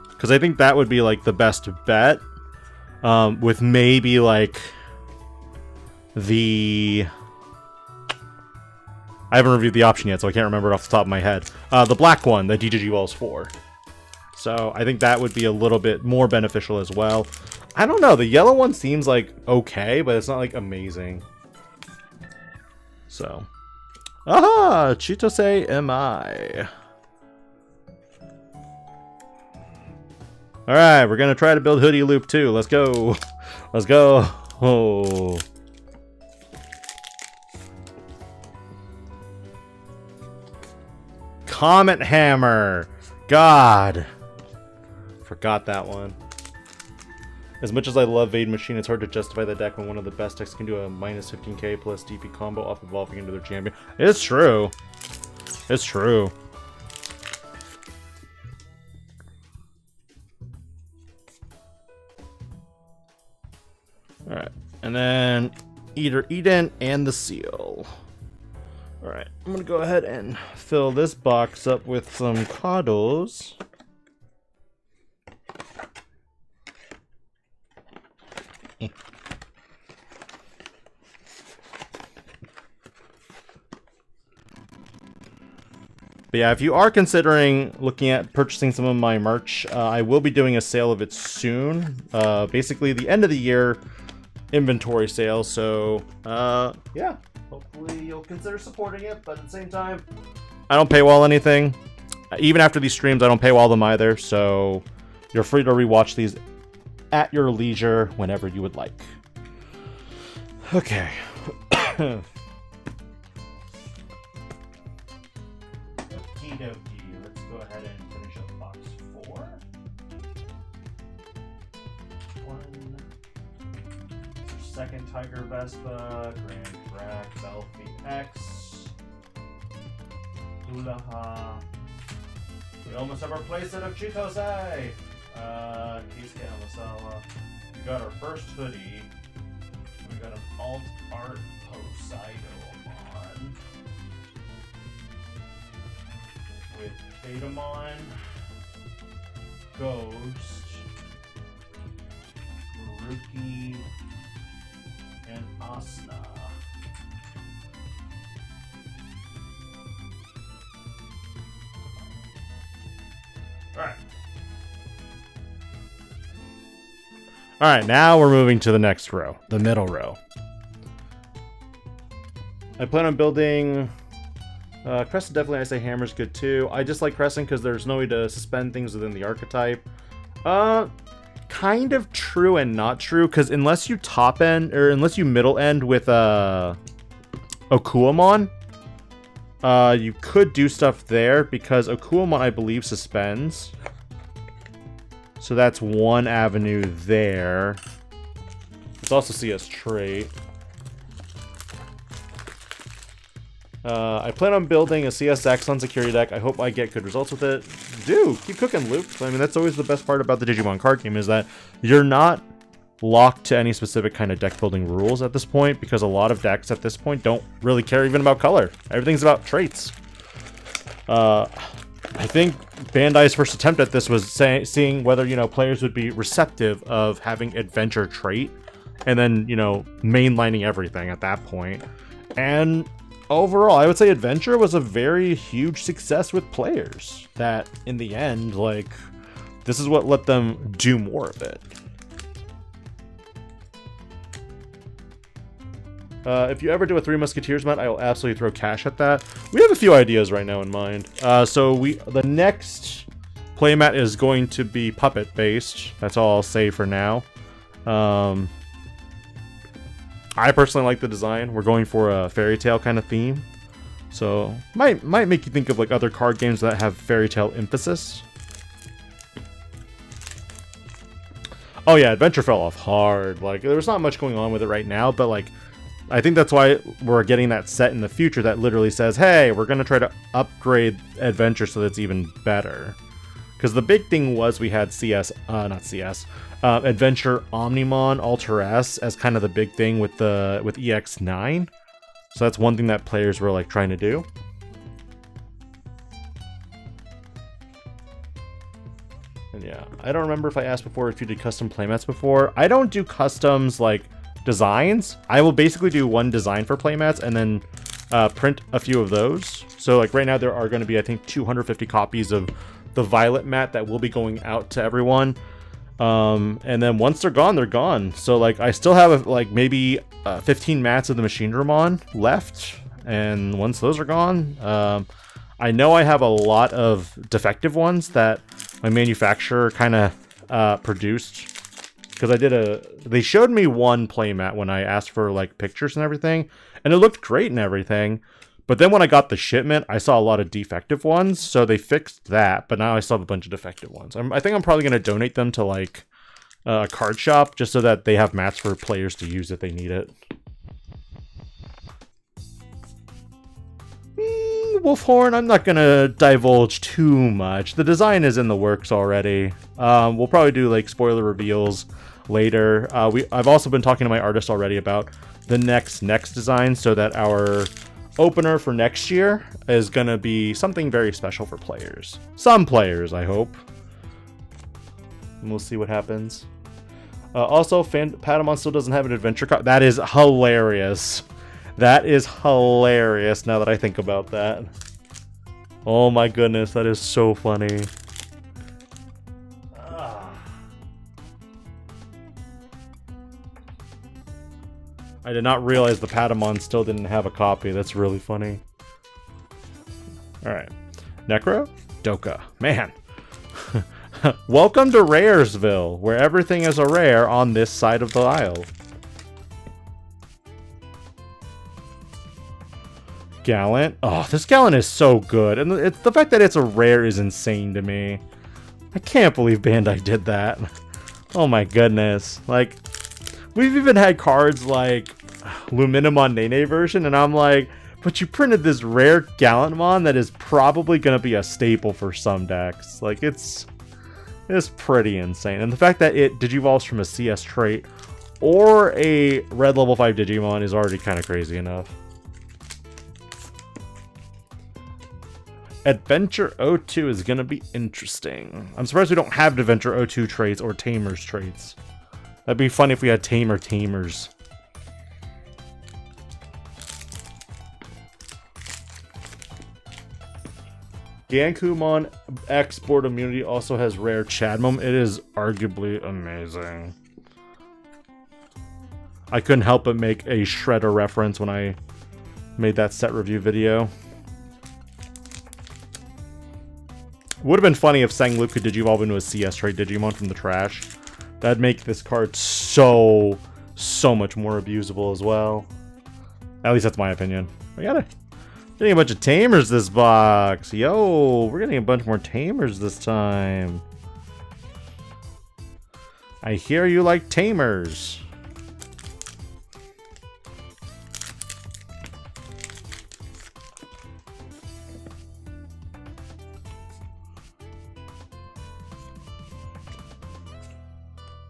Because I think that would be, like, the best bet, with maybe, like, the... I haven't reviewed the option yet, so I can't remember it off the top of my head. The black one that DGG Wells 4. So I think that would be a little bit more beneficial as well. I don't know. The yellow one seems like okay, but it's not like amazing. So. Aha! Chitose MI. Alright, we're going to try to build Hudie Loop 2. Let's go. Let's go. Oh. Comet Hammer. God. Forgot that one. As much as I love Vade Machine, it's hard to justify the deck when one of the best decks can do a minus 15k plus DP combo off evolving into their champion. It's true. It's true. Alright. And then Eater Eden and the Seal. Alright, I'm gonna go ahead and fill this box up with some Kados. But yeah, if you are considering looking at purchasing some of my merch, I will be doing a sale of it soon. Basically, the end of the year inventory sale. So, yeah, hopefully you'll consider supporting it. But at the same time, I don't paywall anything. Even after these streams, I don't paywall them either. So you're free to rewatch these at your leisure whenever you would like. Okay. Okie dokie. Let's go ahead and finish up box 4. 1. Second Tiger Vespa, Grand Crack, Belfie X, Hulaha. We almost have our playset of Chitose. Keisuke Amasawa. We got our first hoodie. We got an alt art Poseidon with Betamon, Ghost, Maruki, and Asuna. Alright. Alright, now we're moving to the next row, the middle row. I plan on building... Crescent, definitely I say Hammer's good too. I just like Crescent because there's no way to suspend things within the archetype. Kind of true and not true, because unless you top end, or unless you middle end with Okuamon, you could do stuff there, because Okuamon, I believe, suspends. So that's one avenue there. Let's also see as trait. I plan on building a CSX on security deck. I hope I get good results with it. Do keep cooking, Luke. I mean, that's always the best part about the Digimon card game, is that you're not locked to any specific kind of deck building rules at this point, because a lot of decks at this point don't really care even about color. Everything's about traits. I think Bandai's first attempt at this was seeing whether, you know, players would be receptive of having adventure trait, and then, you know, mainlining everything at that point. And overall, I would say Adventure was a very huge success with players. That, in the end, like, this is what let them do more of it. If you ever do a Three Musketeers mod, I will absolutely throw cash at that. We have a few ideas right now in mind. The next playmat is going to be puppet-based. That's all I'll say for now. I personally like the design. We're going for a fairy tale kind of theme. So, might make you think of like other card games that have fairy tale emphasis. Oh yeah, Adventure fell off hard. Like, there's not much going on with it right now, but like, I think that's why we're getting that set in the future that literally says, hey, we're going to try to upgrade Adventure so that it's even better. Because the big thing was we had Adventure Omnimon Alter S as kind of the big thing with EX9. So that's one thing that players were like trying to do. And yeah, I don't remember if I asked before if you did custom playmats before. I don't do customs like designs. I will basically do one design for playmats and then print a few of those. So like right now there are going to be, I think, 250 copies of the Violet mat that will be going out to everyone. And then once they're gone, they're gone. So like I still have like maybe 15 mats of the Machinedramon left, and once those are gone, I know I have a lot of defective ones that my manufacturer kind of produced, because they showed me one playmat when I asked for like pictures and everything, and it looked great and everything. But then when I got the shipment, I saw a lot of defective ones, so they fixed that, but now I still have a bunch of defective ones. I think I'm probably going to donate them to, like, a card shop, just so that they have mats for players to use if they need it. Wolfhorn, I'm not going to divulge too much. The design is in the works already. We'll probably do, like, spoiler reveals later. I've also been talking to my artist already about the next design, so that our opener for next year is gonna be something very special for players. Some players, I hope. And we'll see what happens. Also, Patamon still doesn't have an adventure card. That is hilarious. That is hilarious now that I think about that. Oh my goodness, that is so funny. I did not realize the Patamon still didn't have a copy. That's really funny. Alright. Necro? Doka. Man. Welcome to Raresville, where everything is a rare on this side of the aisle. Gallant. Oh, this Gallant is so good. And the fact that it's a rare is insane to me. I can't believe Bandai did that. Oh my goodness. Like, we've even had cards like Luminamon Nene version, and I'm like, but you printed this rare Gallantmon that is probably going to be a staple for some decks. Like, it's pretty insane. And the fact that it digivolves from a CS trait or a red level 5 Digimon is already kind of crazy enough. Adventure 02 is going to be interesting. I'm surprised we don't have Adventure 02 traits or Tamers traits. That'd be funny if we had Tamers. Gankumon X Board Immunity also has rare Chadmom. It is arguably amazing. I couldn't help but make a Shredder reference when I made that set review video. Would have been funny if Sangloop could digivolve into a CS trait Digimon from the trash. That'd make this card so much more abusable as well. At least that's my opinion. We got it. Getting a bunch of Tamers this box. Yo, we're getting a bunch more Tamers this time. I hear you like Tamers.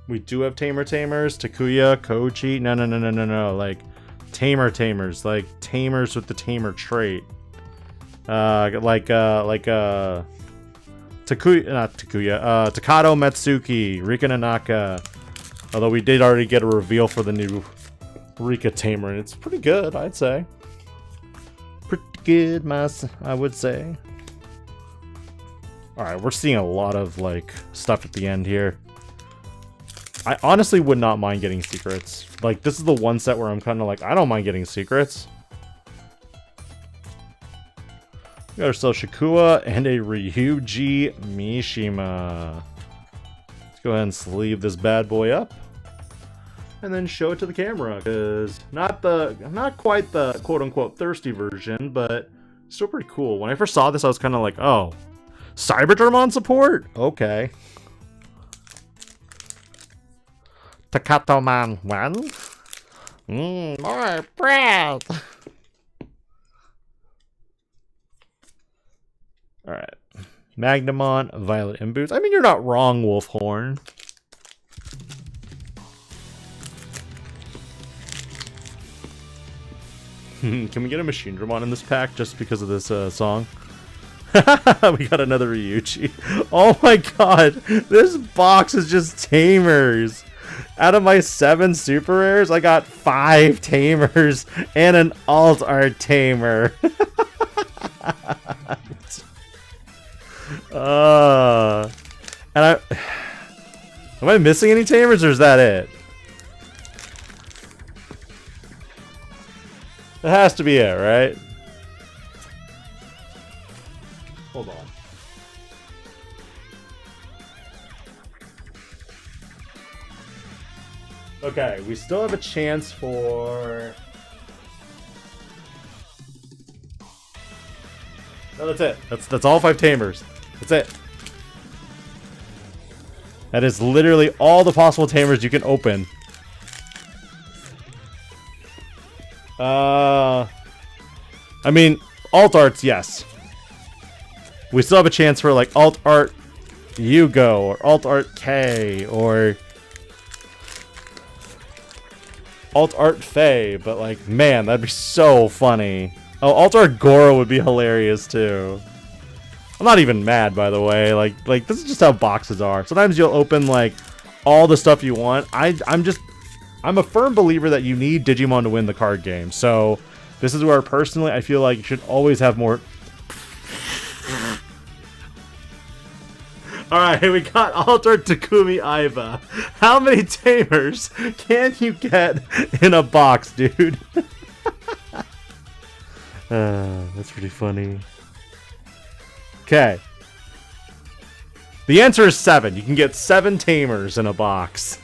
We do have Tamers. Takuya, Kochi. No. Like, Tamers. Like, Tamers with the Tamer trait. Takuya, not Takuya. Takato Matsuki, Rika Nanaka. Although we did already get a reveal for the new Rika Tamer, and it's pretty good, I'd say. Pretty good, I would say. Alright, we're seeing a lot of, like, stuff at the end here. I honestly would not mind getting secrets. Like, this is the one set where I'm kind of like, I don't mind getting secrets. We got ourselves Shakua and a Ryuji Mishima. Let's go ahead and sleeve this bad boy up. And then show it to the camera, because not quite the quote-unquote thirsty version, but still pretty cool. When I first saw this, I was kind of like, oh, Cyberdramon support? Okay. Takatomon 1. More bread. Alright. Magnamon, Violet Imboots. I mean, you're not wrong, Wolfhorn. Can we get a Machine Dramon in this pack just because of this song? We got another Ryuchi. Oh my god. This box is just Tamers. Out of my 7 super rares, I got 5 Tamers and an alt art Tamer. Am I missing any Tamers, or is that it? That has to be it, right? Hold on. Okay, we still have a chance for... No, that's it. That's all 5 Tamers. That's it. That is literally all the possible Tamers you can open. I mean, alt arts, yes. We still have a chance for like alt art Yuugo or alt art K or alt art Faye, but like, man, that'd be so funny. Oh, alt art Goro would be hilarious too. I'm not even mad, by the way. Like this is just how boxes are. Sometimes you'll open like all the stuff you want. I'm a firm believer that you need Digimon to win the card game. So this is where personally I feel like you should always have more Alright, we got Altered Takumi Aiba. How many tamers can you get in a box, dude? That's pretty funny. Okay. The answer is 7. You can get 7 tamers in a box.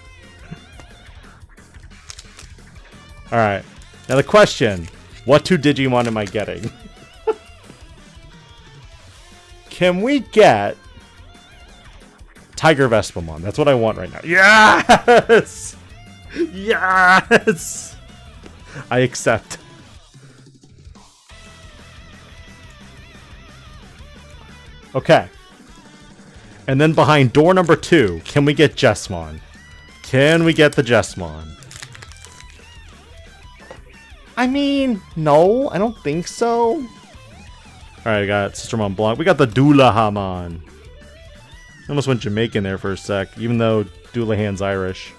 Alright. Now the question. What 2 Digimon am I getting? Can we get Tiger Vespamon? That's what I want right now. Yes! Yes! I accept. Okay. And then behind door number 2, can we get Jesmon? Can we get the Jesmon? I mean, no, I don't think so. Alright, I got Sister Mont Blanc. We got the Doulahamon. I almost went Jamaican there for a sec, even though Doulahan's Irish.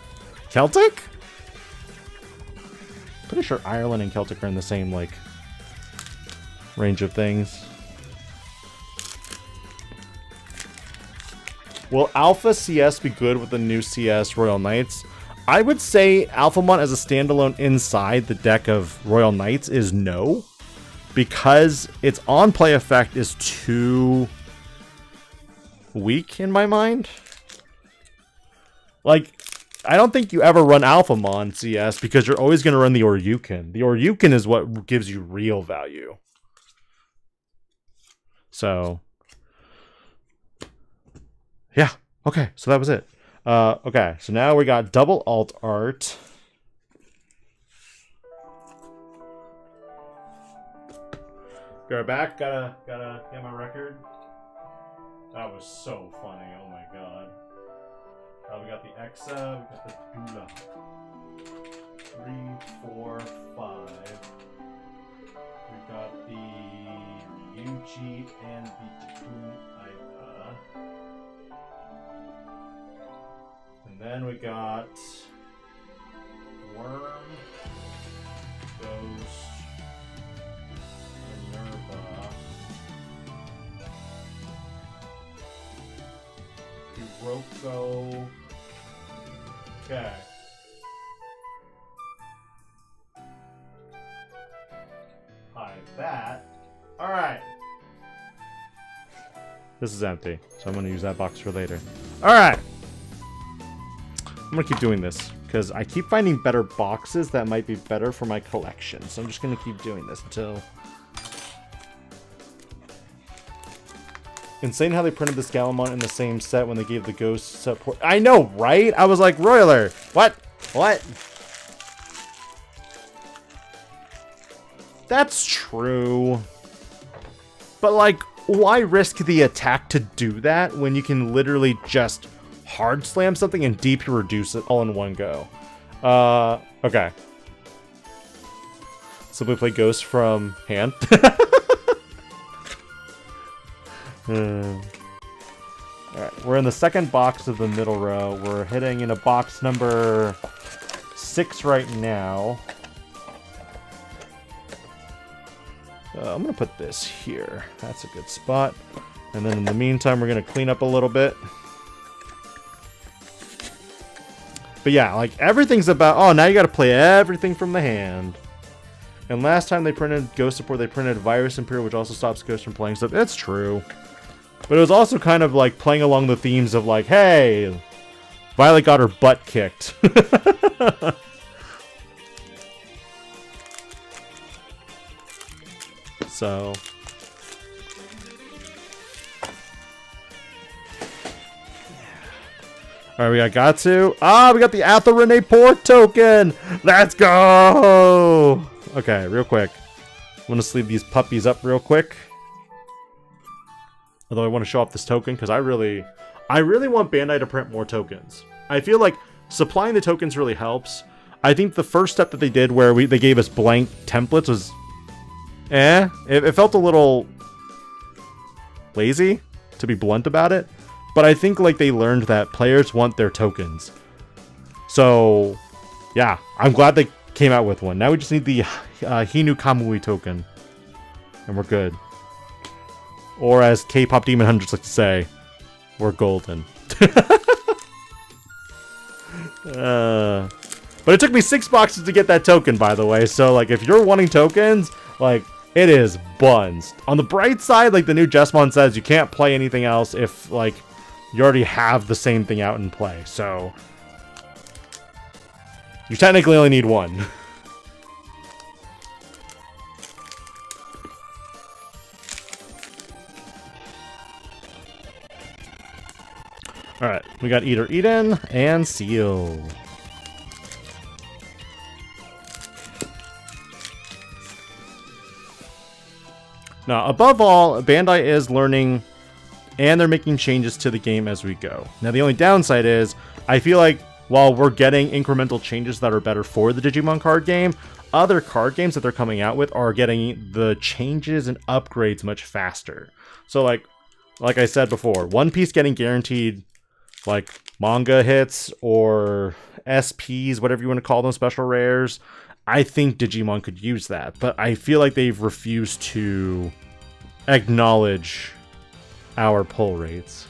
Celtic? Pretty sure Ireland and Celtic are in the same, like, range of things. Will Alpha CS be good with the new CS Royal Knights? I would say Alphamon as a standalone inside the deck of Royal Knights is no. Because its on-play effect is too weak in my mind. Like, I don't think you ever run Alphamon CS because you're always going to run the Oryukin. The Oryukin is what gives you real value. So, yeah. Okay, so that was it. Okay, so now we got double alt art. Go back, gotta get my record. That was so funny, oh my god. We got the Exa, we got the Dula. 3, 4, 5. We got the Yuji and the Takumi Aiba. And then we got Worm, Ghost, Kuroko. Okay. Hide that. Alright. This is empty, so I'm going to use that box for later. Alright. I'm going to keep doing this, because I keep finding better boxes that might be better for my collection. So I'm just going to keep doing this until... Insane how they printed the Scalamon in the same set when they gave the Ghost support. I know, right? I was like, Roiler, what? What? That's true. But, like, why risk the attack to do that when you can literally just hard slam something and DP reduce it all in one go? Okay. Simply play Ghost from hand. Alright, we're in the second box of the middle row. We're hitting into box number 6 right now. I'm going to put this here. That's a good spot. And then in the meantime, we're going to clean up a little bit. But yeah, like everything's about... Oh, now you got to play everything from the hand. And last time they printed Ghost support, they printed Virus Imperial, which also stops Ghost from playing stuff. It's true. But it was also kind of like playing along the themes of like, hey, Violet got her butt kicked. So. Alright, we got Gatsu. Ah, we got the Athel Renee Port token. Let's go. Okay, real quick. I'm going to sleeve these puppies up real quick. Although I want to show off this token because I really want Bandai to print more tokens. I feel like supplying the tokens really helps. I think the first step that they did where they gave us blank templates was... It felt a little lazy, to be blunt about it. But I think like they learned that players want their tokens. So, yeah, I'm glad they came out with one. Now we just need the Hinu Kamui token. And we're good. Or as K-pop Demon Hunters like to say, We're golden. But it took me 6 boxes to get that token, by the way. So, like, if you're wanting tokens, like, it is buns. On the bright side, like the new Jesmon says, you can't play anything else if, like, you already have the same thing out in play. So, you technically only need one. Alright, we got Eater Eden and Seal. Now, above all, Bandai is learning and they're making changes to the game as we go. Now, the only downside is, I feel like while we're getting incremental changes that are better for the Digimon card game, other card games that they're coming out with are getting the changes and upgrades much faster. So, like I said before, One Piece getting guaranteed, like, manga hits or SPs, whatever you want to call them, special rares. I think Digimon could use that, but I feel like they've refused to acknowledge our pull rates.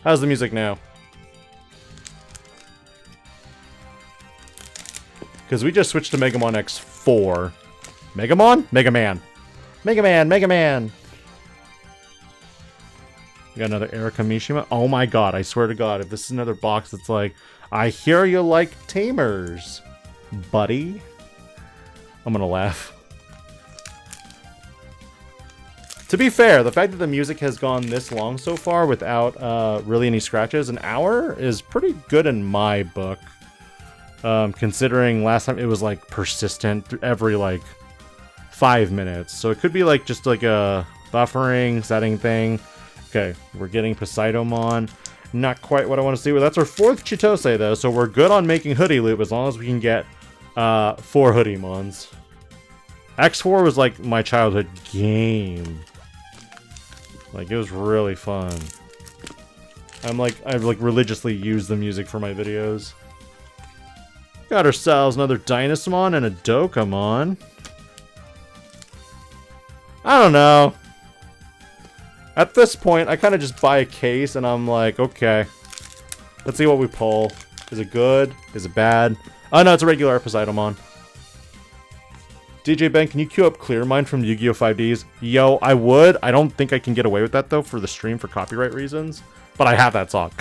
How's the music now? Because we just switched to Megamon X4. Megamon? Mega Man. Mega Man, Mega Man. We got another Erika Mishima. Oh my god, I swear to god, if this is another box that's like, I hear you like tamers, buddy. I'm gonna laugh. To be fair, the fact that the music has gone this long so far without really any scratches, an hour, is pretty good in my book. Considering last time it was like persistent every like 5 minutes. So it could be like just like a buffering setting thing. Okay, we're getting Poseidomon. Not quite what I want to see. Well, that's our 4th Chitose, though, so we're good on making Hoodie Loop as long as we can get 4 Hudiemons. X4 was like my childhood game. Like, it was really fun. I've religiously used the music for my videos. Got ourselves another Dynasmon and a Dokemon. I don't know. At this point, I kind of just buy a case and I'm like, okay, let's see what we pull. Is it good? Is it bad? Oh no, it's a regular Poseidomon. DJ Ben, can you queue up Clear Mind from Yu-Gi-Oh! 5Ds? Yo, I would. I don't think I can get away with that though for the stream for copyright reasons. But I have that song.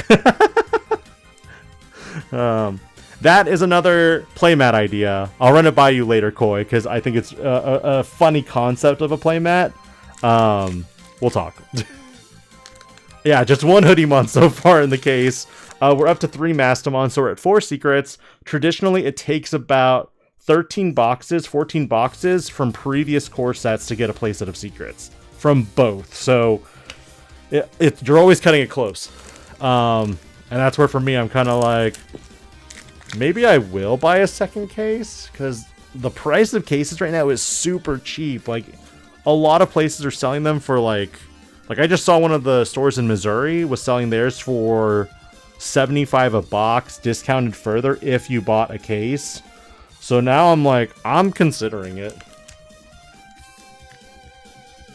That is another playmat idea. I'll run it by you later, Koi, because I think it's a funny concept of a playmat. We'll talk. Yeah, just 1 Hudiemon so far in the case. We're up to 3 Mastamon, so we're at 4 secrets. Traditionally, it takes about 13 boxes, 14 boxes from previous core sets to get a playset of secrets. From both. So, you're always cutting it close. And that's where, for me, I'm kind of like, maybe I will buy a second case, because the price of cases right now is super cheap. Like, a lot of places are selling them for like I just saw one of the stores in Missouri was selling theirs for $75 a box, discounted further if you bought a case. So now I'm like, I'm considering it.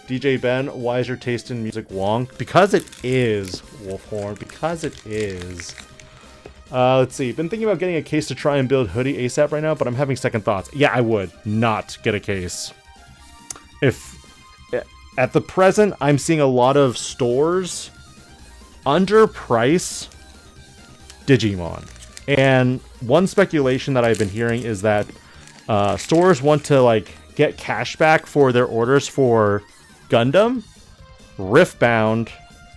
DJ Ben, why is your taste in music wonk? Because it is, Wolfhorn. Because it is. Let's see. Been thinking about getting a case to try and build Hoodie ASAP right now, but I'm having second thoughts. Yeah, I would not get a case. At the present, I'm seeing a lot of stores underprice Digimon. And one speculation that I've been hearing is that stores want to like get cash back for their orders for Gundam, Riftbound,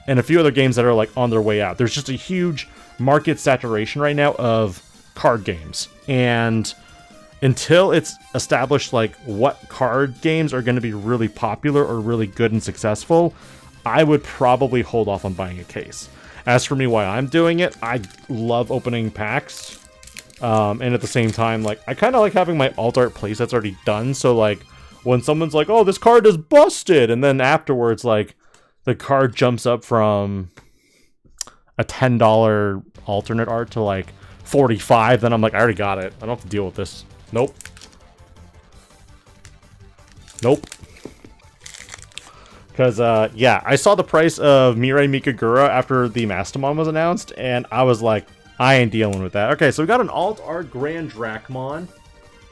and a few other games that are like on their way out. There's just a huge market saturation right now of card games. And until it's established like what card games are going to be really popular or really good and successful, I would probably hold off on buying a case. As for me, why I'm doing it, I love opening packs. And at the same time, like, I kind of like having my alt art playsets already done. So like when someone's like, oh, this card is busted, and then afterwards, like, the card jumps up from a $10 alternate art to like $45, then I'm like, I already got it. I don't have to deal with this. Nope. Nope. Because, yeah, I saw the price of Mirai Mikagura after the Mastamon was announced, and I was like, I ain't dealing with that. Okay, so we got an Alt Art Grand Dracmon.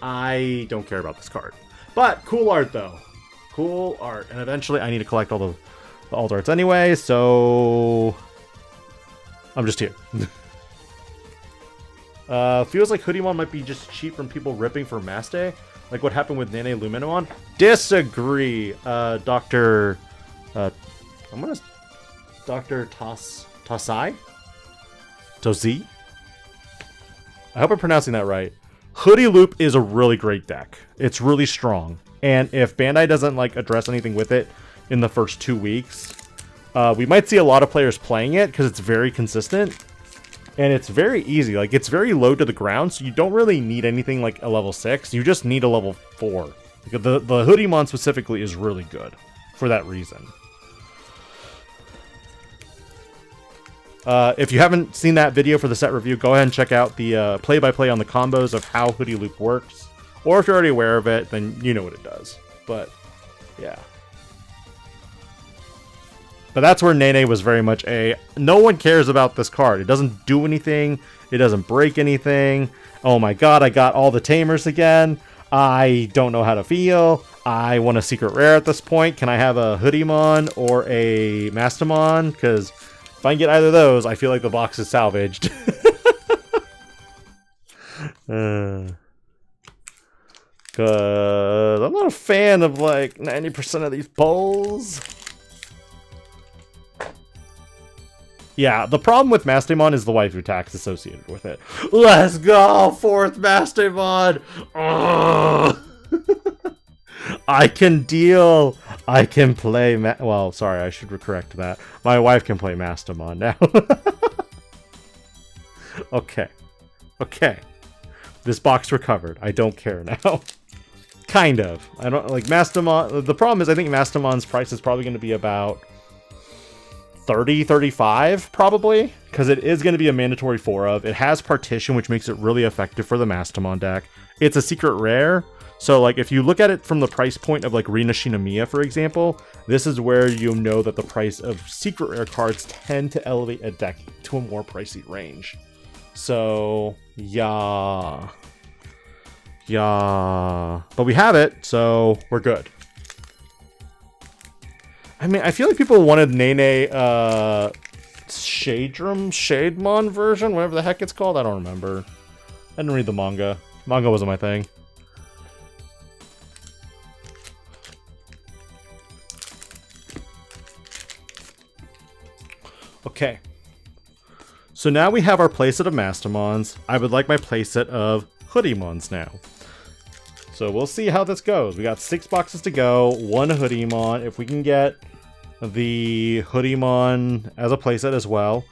I don't care about this card. But, cool art, though. Cool art. And eventually, I need to collect all the Alt Arts anyway, so... I'm just here. Feels like Hudiemon might be just cheap from people ripping for Mass Day. Like what happened with Nene Luminomon. Disagree, Dr. I'm gonna... Dr. Tosai? Tozi? I hope I'm pronouncing that right. Hoodie Loop is a really great deck. It's really strong. And if Bandai doesn't, like, address anything with it in the first 2 weeks, we might see a lot of players playing it because it's very consistent. And it's very easy. Like, it's very low to the ground, so you don't really need anything like a level 6. You just need a level 4. Because the Hudiemon specifically is really good for that reason. If you haven't seen that video for the set review, go ahead and check out the play-by-play on the combos of how Hoodie Loop works. Or if you're already aware of it, then you know what it does. But, yeah. But that's where Nene was very much a... No one cares about this card. It doesn't do anything. It doesn't break anything. Oh my god, I got all the Tamers again. I don't know how to feel. I want a secret rare at this point. Can I have a Hudiemon or a Mastamon? Because if I can get either of those, I feel like the box is salvaged. Because I'm not a fan of like 90% of these polls. Yeah, the problem with Mastamon is the waifu tax associated with it. Let's go! 4th Mastamon! I can deal. I can play well, sorry, I should correct that. My wife can play Mastamon now. Okay. Okay. This box recovered. I don't care now. Kind of. I don't like Mastamon. The problem is I think Mastamon's price is probably going to be about 30, 35 probably, because it is going to be a mandatory 4 of. It has partition, which makes it really effective for the Mastamon deck. It's a secret rare, so like if you look at it from the price point of like Rina Shinomiya, for example, this is where you know that the price of secret rare cards tend to elevate a deck to a more pricey range. So yeah, but we have it, so we're good. I mean, I feel like people wanted Nene, Shademon version, whatever the heck it's called. I don't remember. I didn't read the manga. Manga wasn't my thing. Okay. So now we have our playset of Mastamons. I would like my playset of Hudiemons now. So we'll see how this goes. We got 6 boxes to go, 1 Hudiemon. If we can get the Hudiemon as a playset as well,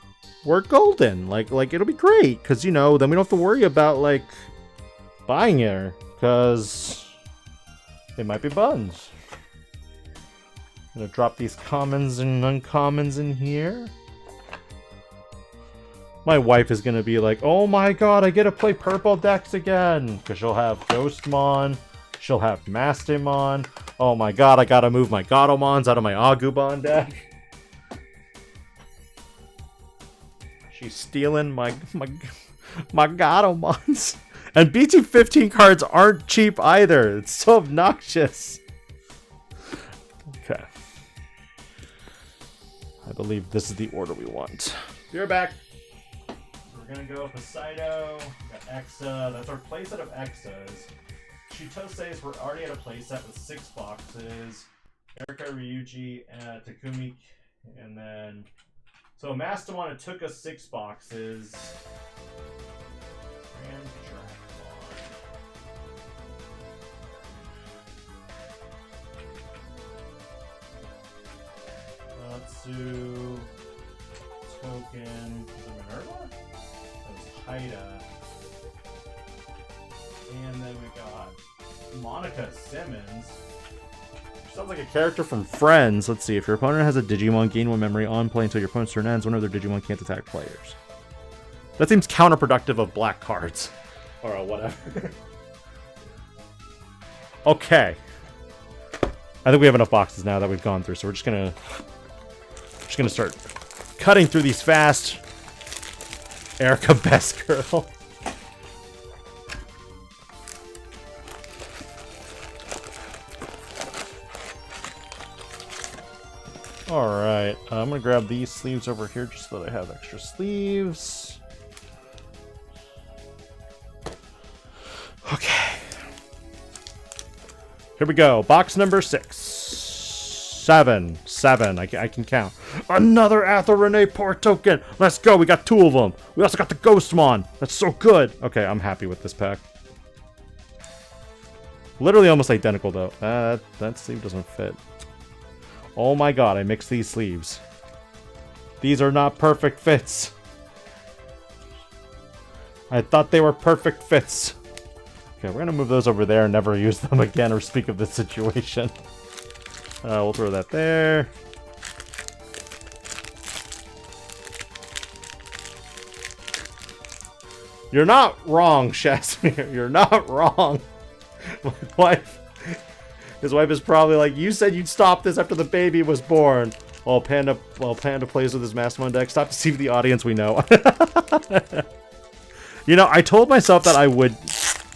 we're golden. Like it'll be great, because you know, then we don't have to worry about like buying it, because they might be buns. I'm gonna drop these commons and uncommons in here. My wife is gonna be like, oh my god, I get to play purple decks again, because she'll have Ghostmon, she'll have Mastamon. Oh my god, I gotta move my Gatomons out of my Agumon deck. She's stealing my Gatomons. And BT15 cards aren't cheap either. It's so obnoxious. Okay. I believe this is the order we want. Be right back. We're gonna go Poseidon, got Exa, that's our playset of Exas. Chitoses, we're already at a playset with 6 boxes. Erika, Ryuji, Takumi, and then... So Mastamon, it took us 6 boxes. And Dracmon. Natsu, Token, is it Minerva? That was Haida. And then we got Monica Simmons. Sounds like a character from Friends. Let's see. If your opponent has a Digimon, gain 1 memory on play until your opponent's turn ends. One of their Digimon can't attack players. That seems counterproductive of black cards. Or whatever. Okay. I think we have enough boxes now that we've gone through, so we're just gonna start cutting through these fast. Erica, best girl. Alright, I'm gonna grab these sleeves over here just so that I have extra sleeves. Okay. Here we go. Box number 6. 7. I can count. Another Athel Renee Poor token. Let's go. We got 2 of them. We also got the Ghostmon. That's so good. Okay, I'm happy with this pack. Literally almost identical, though. That sleeve doesn't fit. Oh my god, I mixed these sleeves. These are not perfect fits. I thought they were perfect fits. Okay, we're gonna move those over there and never use them again or speak of this situation. We'll throw that there. You're not wrong, Shasmir. You're not wrong. My wife... His wife is probably like, you said you'd stop this after the baby was born. While Panda plays with his Mastermind deck. Stop deceiving the audience, we know. You know, I told myself that I would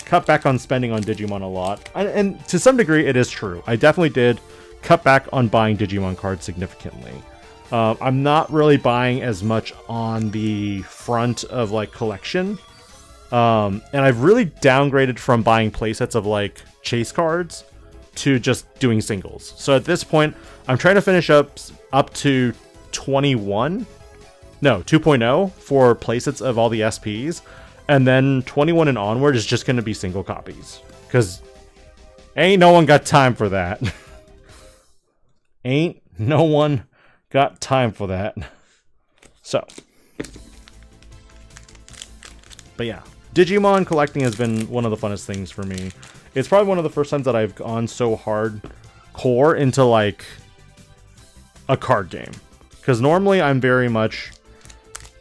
cut back on spending on Digimon a lot. And to some degree, it is true. I definitely did cut back on buying Digimon cards significantly. I'm not really buying as much on the front of, like, collection. And I've really downgraded from buying playsets of, like, chase cards to just doing singles. So at this point, I'm trying to finish up to 21. No, 2.0 for playsets of all the SPs. And then 21 and onward is just going to be single copies. Because ain't no one got time for that. Ain't no one got time for that. So. But yeah. Digimon collecting has been one of the funnest things for me. It's probably one of the first times that I've gone so hardcore into, like, a card game. Because normally I'm very much...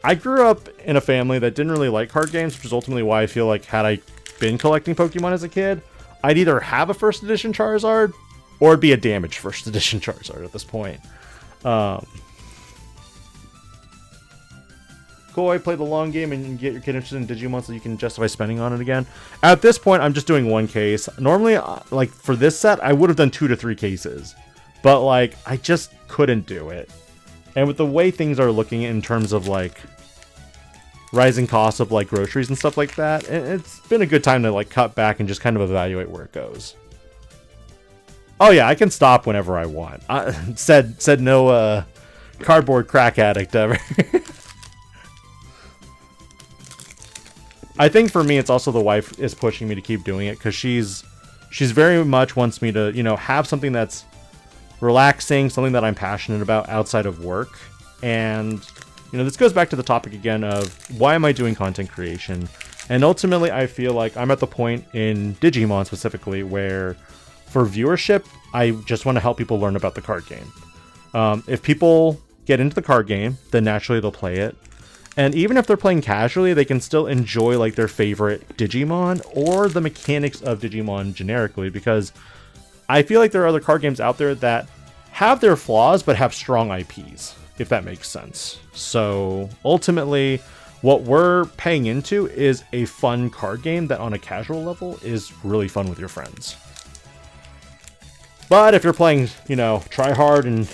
I grew up in a family that didn't really like card games, which is ultimately why I feel like had I been collecting Pokemon as a kid, I'd either have a first edition Charizard or it'd be a damaged first edition Charizard at this point. Cool, I play the long game and get your kid interested in Digimon so you can justify spending on it again. At this point, I'm just doing 1 case. Normally, like, for this set, I would have done 2 to 3 cases. But, like, I just couldn't do it. And with the way things are looking in terms of, like, rising costs of, like, groceries and stuff like that, it's been a good time to, like, cut back and just kind of evaluate where it goes. Oh, yeah, I can stop whenever I want. Said no, cardboard crack addict ever. I think for me, it's also the wife is pushing me to keep doing it because she's very much wants me to, you know, have something that's relaxing, something that I'm passionate about outside of work. And, you know, this goes back to the topic again of why am I doing content creation? And ultimately, I feel like I'm at the point in Digimon specifically where for viewership, I just want to help people learn about the card game. If people get into the card game, then naturally they'll play it. And even if they're playing casually, they can still enjoy, like, their favorite Digimon or the mechanics of Digimon generically, because I feel like there are other card games out there that have their flaws but have strong IPs, if that makes sense. So ultimately, what we're paying into is a fun card game that on a casual level is really fun with your friends. But if you're playing, you know, try hard and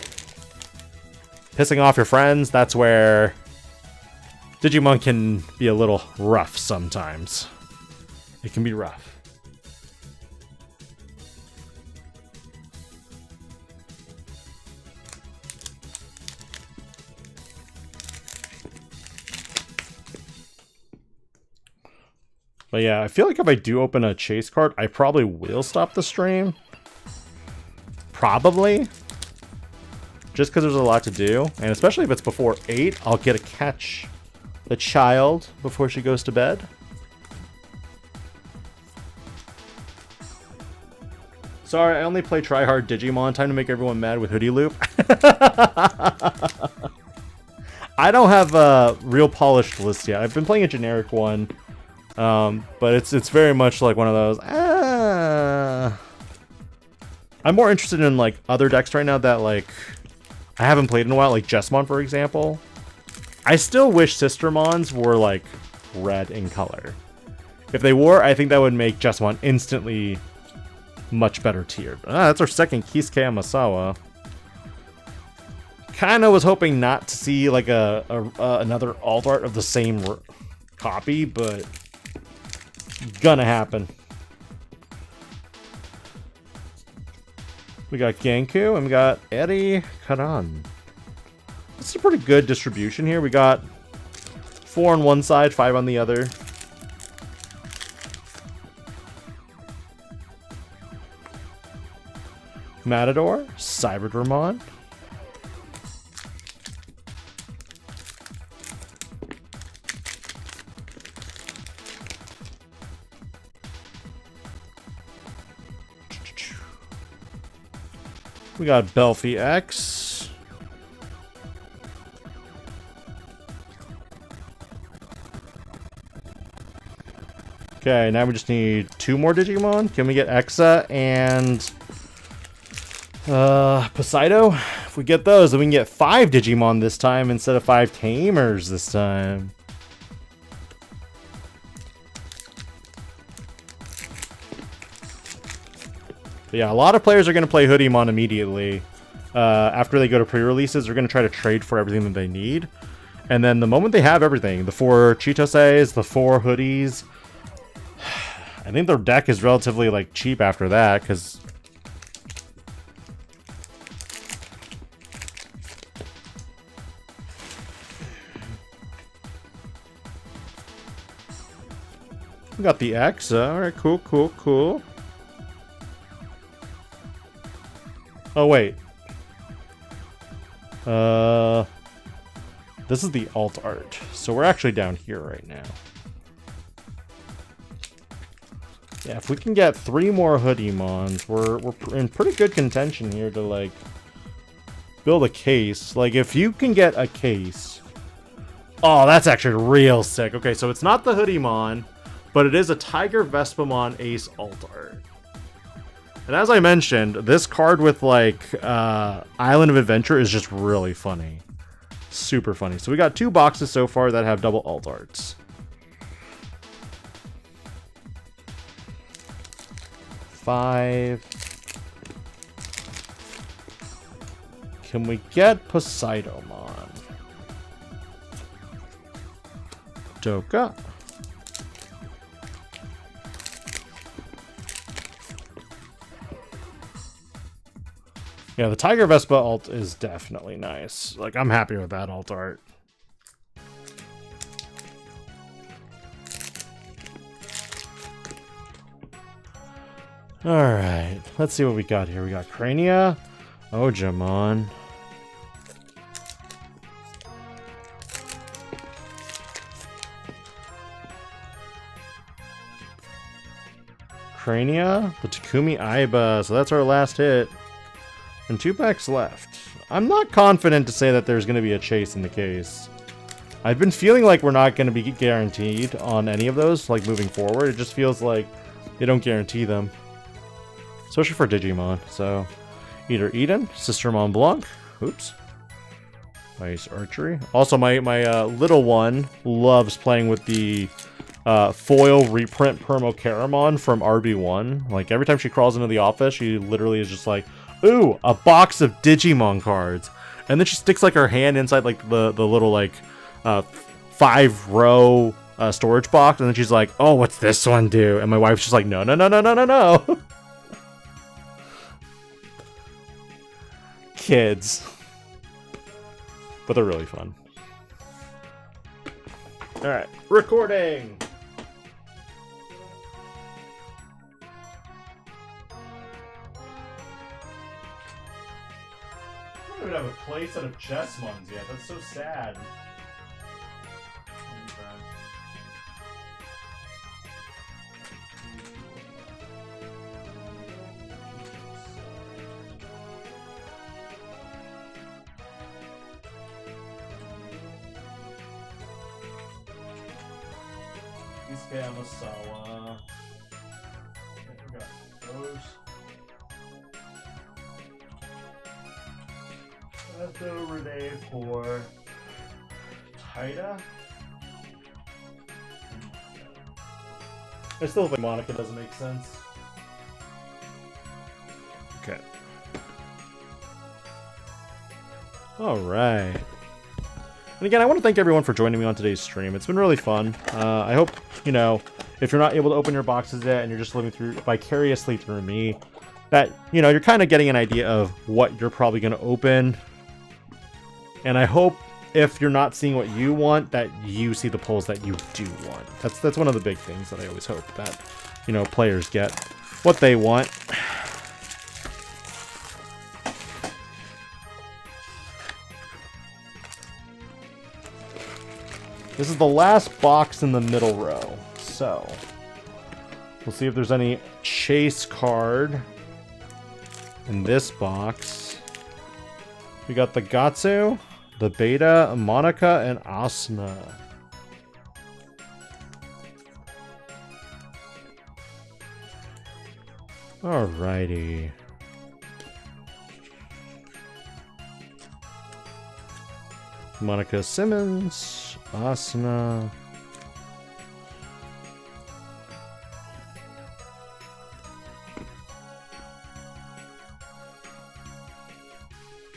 pissing off your friends, that's where Digimon can be a little rough sometimes. It can be rough. But yeah, I feel like if I do open a chase card, I probably will stop the stream. Probably. Just because there's a lot to do. And especially if it's before 8, I'll get to catch the child before she goes to bed. Sorry, I only play tryhard Digimon. Time to make everyone mad with Hoodie Loop. I don't have a real polished list yet. I've been playing a generic one. But it's very much like one of those, I'm more interested in like other decks right now that like I haven't played in a while, like Jessamon, for example. I still wish Sistermons were like red in color. If they were, I think that would make Jessamon instantly much better tiered. That's our second Kisuke Amasawa. Kinda was hoping not to see like another alt art of the same copy, but gonna happen. We got Genku and we got Eri Karan. This is a pretty good distribution here. We got 4 on one side, 5 on the other. Matador, Cyberdramon. We got Belfie X. Okay, now we just need 2 more Digimon. Can we get Exa and Poseido? If we get those, then we can get 5 Digimon this time instead of 5 Tamers this time. But yeah, a lot of players are going to play Hudiemon immediately. After they go to pre-releases, they're going to try to trade for everything that they need. And then the moment they have everything, the 4 Chitoses, the 4 hoodies, I think their deck is relatively like cheap after that, because we got the X. Alright, cool, cool, cool. Oh, wait. This is the alt art. So we're actually down here right now. Yeah, if we can get 3 more Hudiemons, we're in pretty good contention here to, like, build a case. Like, if you can get a case... Oh, that's actually real sick. Okay, so it's not the Hudiemon, but it is a Tiger Vespamon Ace alt art. And as I mentioned, this card with, like, Island of Adventure is just really funny. Super funny. So we got 2 boxes so far that have double alt arts. Five. Can we get Poseidomon? Doka. Yeah, the Tiger Vespa alt is definitely nice. Like, I'm happy with that alt art. Alright, let's see what we got here. We got Crania, Ojamon. Crania, the Takumi Aiba, so that's our last hit. And 2 packs left. I'm not confident to say that there's going to be a chase in the case. I've been feeling like we're not going to be guaranteed on any of those, like, moving forward. It just feels like they don't guarantee them. Especially for Digimon. So, either Eden, Sistermon Blanc. Oops. Nice archery. Also, my little one loves playing with the foil reprint Permocaramon from RB1. Like, every time she crawls into the office, she literally is just like, ooh, a box of Digimon cards. And then she sticks like her hand inside like the little like 5-row storage box, and then she's like, oh, what's this one do? And my wife's just like, no, no, no, no, no, no, no. Kids. But they're really fun. Alright, recording! I don't even have a playset of Jessamons yet. That's so sad. Kisuke Amasawa. I forgot those. leftover day for Tida. I still think Monica doesn't make sense. Okay. Alright. And again, I want to thank everyone for joining me on today's stream. It's been really fun. I hope, you know, if you're not able to open your boxes yet and you're just living through vicariously through me, that, you know, you're kind of getting an idea of what you're probably going to open. And I hope if you're not seeing what you want, that you see the pulls that you do want. That's one of the big things that I always hope that, you know, players get what they want. This is the last box in the middle row, so we'll see if there's any chase card in this box. We got the Gatsu, the Beta, Monica, and Asuna. Alrighty. Monica Simmons, Asuna.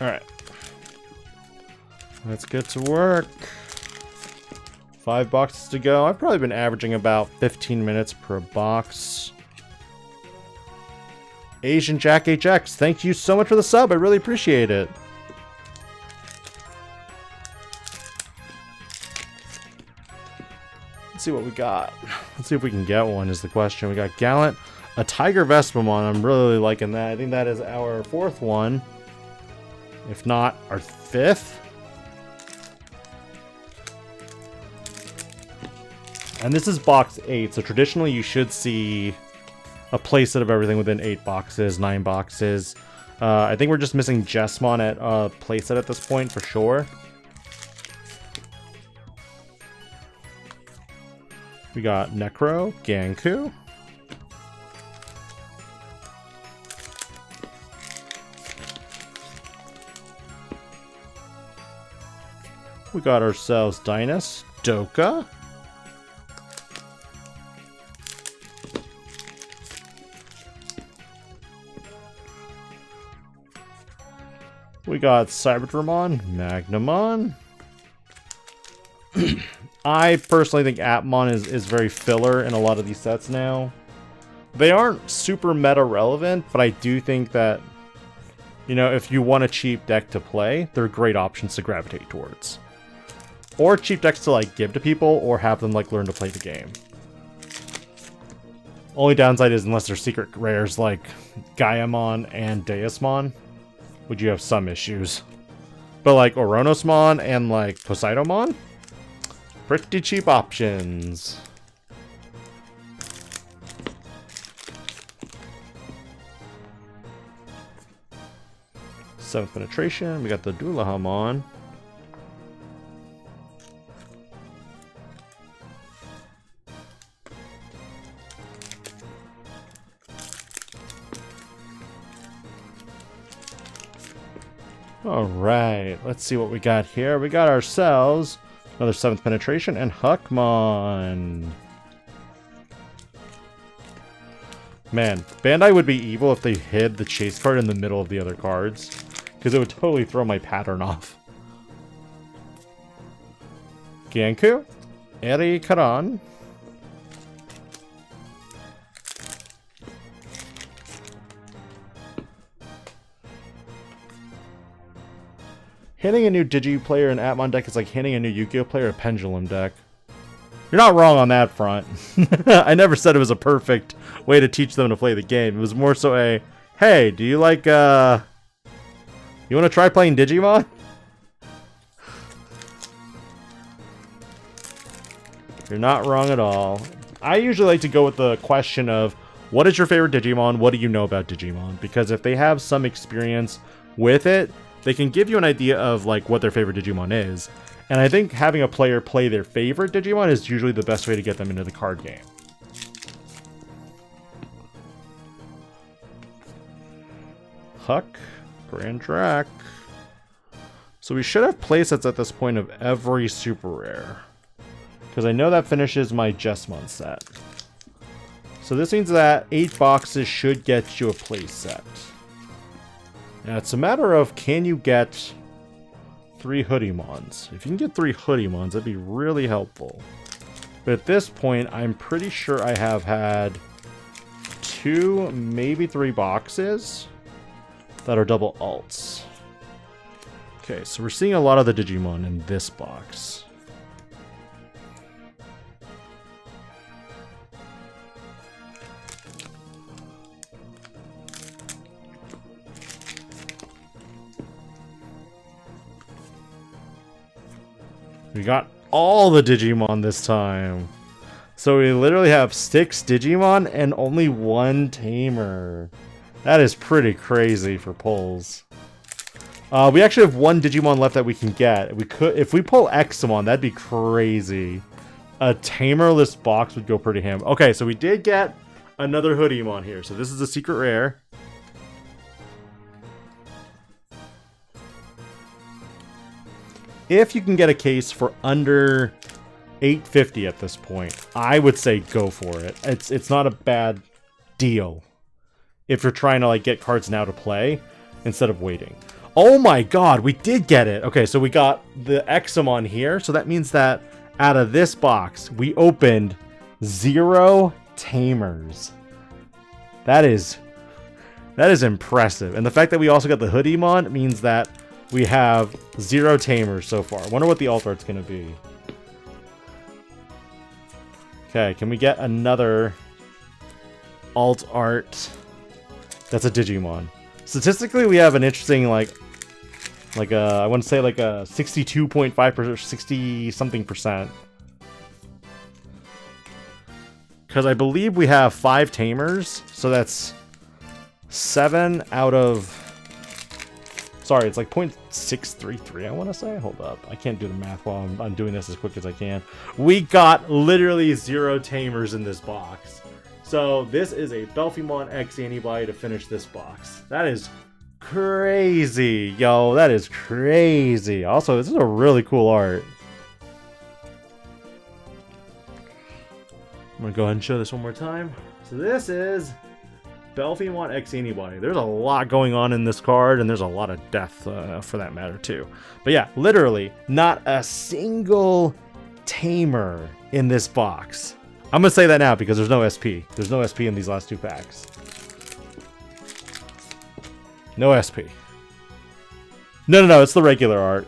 Alright. Let's get to work. 5 boxes to go. I've probably been averaging about 15 minutes per box. Asian Jack HX, thank you so much for the sub. I really appreciate it. Let's see what we got. Let's see if we can get one is the question. We got Gallant, a Tiger Vespamon. I'm really liking that. I think that is our 4th one. If not, our 5th. And this is box 8, so traditionally you should see a playset of everything within 8 boxes, 9 boxes. I think we're just missing Jessmon at playset at this point for sure. We got Necro, Ganku. We got ourselves Dynus, Doka. We got Cyberdramon, Magnamon. I personally think Atmon is very filler in a lot of these sets now. They aren't super meta relevant, but I do think that, you know, if you want a cheap deck to play, they're great options to gravitate towards. Or cheap decks to like give to people or have them like learn to play the game. Only downside is unless they're secret rares like Gaiamon and Deusmon, would you have some issues. But like Oronosmon and like Poseidomon, pretty cheap options. Seventh penetration, we got the Doulahamon. Alright, let's see what we got here. We got ourselves another 7th penetration and Huckmon. Man, Bandai would be evil if they hid the chase card in the middle of the other cards, because it would totally throw my pattern off. Ganku, Eri Karan. Hitting a new Digi player in Atmon deck is like hitting a new Yu-Gi-Oh player a Pendulum deck. You're not wrong on that front. I never said it was a perfect way to teach them to play the game. It was more so a, hey, do you like, you want to try playing Digimon? You're not wrong at all. I usually like to go with the question of, what is your favorite Digimon? What do you know about Digimon? Because if they have some experience with it, they can give you an idea of like what their favorite Digimon is. And I think having a player play their favorite Digimon is usually the best way to get them into the card game. Huck, Grand Track, So we should have playsets at this point of every super rare. Because I know that finishes my Jessamon set. So this means that 8 boxes should get you a playset. Now it's a matter of, can you get 3 hudiemons? If you can get 3 hudiemons, that'd be really helpful. But at this point, I'm pretty sure I have had 2, maybe 3 boxes that are double alts. Okay, so we're seeing a lot of the Digimon in this box. We got all the Digimon this time. So we literally have 6 Digimon and only 1 tamer. That is pretty crazy for pulls. We actually have 1 Digimon left that we can get. We could, if we pull Examon, that'd be crazy. A tamerless box would go pretty ham. Okay, so we did get another Hudiemon here. So this is a secret rare. If you can get a case for under $8.50 at this point, I would say go for it. It's not a bad deal if you're trying to like get cards now to play instead of waiting. Oh my god, we did get it. Okay, so we got the Examon here. So that means that out of this box, we opened 0 tamers. That is impressive. And the fact that we also got the Hudiemon means that we have 0 tamers so far. I wonder what the alt art's going to be. Okay, can we get another alt art that's a Digimon? Statistically, we have an interesting, I want to say like a 62.5%, 60 something percent. Because I believe we have 5 tamers, so that's 7 out of... Sorry, it's like 0.633, I want to say. Hold up. I can't do the math while I'm doing this as quick as I can. We got literally 0 tamers in this box. So this is a Belphimon X antibody to finish this box. That is crazy. Yo, that is crazy. Also, this is a really cool art. I'm going to go ahead and show this one more time. So this is Belphimon X antibody. There's a lot going on in this card, and there's a lot of death for that matter too. But yeah, literally not a single tamer in this box. I'm gonna say that now because there's no SP. There's no SP in these last 2 packs. No SP. No, it's the regular art.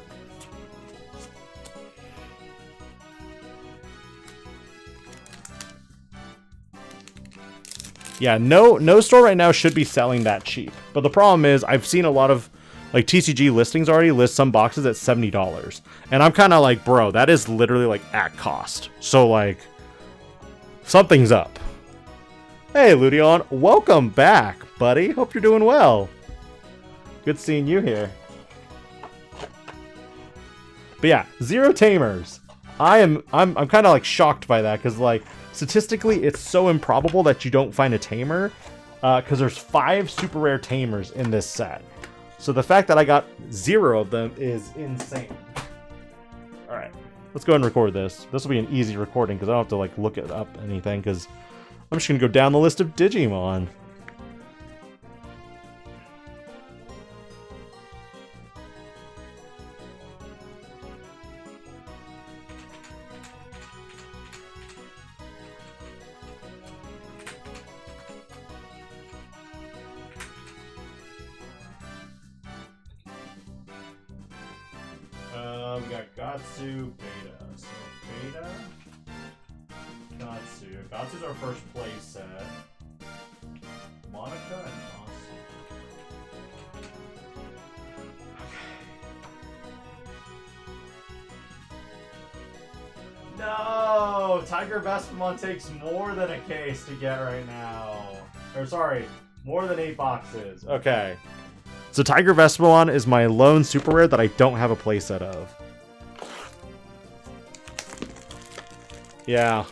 Yeah, no store right now should be selling that cheap. But the problem is, I've seen a lot of like TCG listings already list some boxes at $70. And I'm kind of like, bro, that is literally like at cost. So like, something's up. Hey, Ludion, welcome back, buddy. Hope you're doing well. Good seeing you here. But yeah, 0 tamers. I'm kind of like shocked by that because like statistically it's so improbable that you don't find a tamer because there's 5 super rare tamers in this set. So the fact that I got 0 of them is insane. All right, let's go ahead and record this. This will be an easy recording because I don't have to like look it up anything because I'm just gonna go down the list of Digimon. We got Gatsu, Beta. So Beta, Gatsu. Gatsu's our first play set. Monica and Gatsu. Okay. No! Tiger Vespamon takes more than a case to get right now. Or sorry, more than 8 boxes. Okay. So Tiger Vespamon is my lone super rare that I don't have a playset of. Yeah.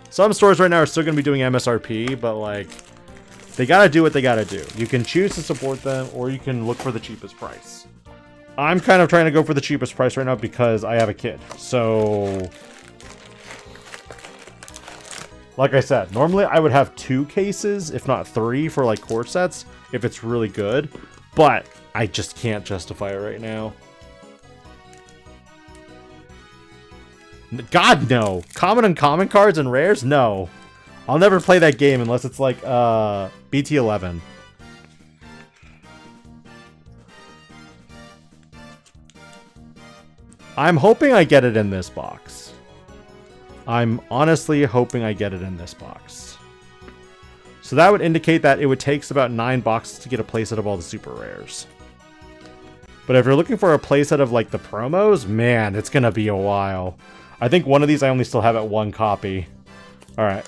Some stores right now are still going to be doing MSRP, but like, they got to do what they got to do. You can choose to support them, or you can look for the cheapest price. I'm kind of trying to go for the cheapest price right now because I have a kid. So, like I said, normally I would have 2 cases, if not 3, for like core sets if it's really good. But I just can't justify it right now. God, no. Common and common cards and rares? No. I'll never play that game unless it's like BT11. I'm hoping I get it in this box. I'm honestly hoping I get it in this box. So that would indicate that it would take about 9 boxes to get a playset of all the super rares. But if you're looking for a playset of like the promos, man, it's gonna be a while. I think one of these I only still have at 1 copy. Alright.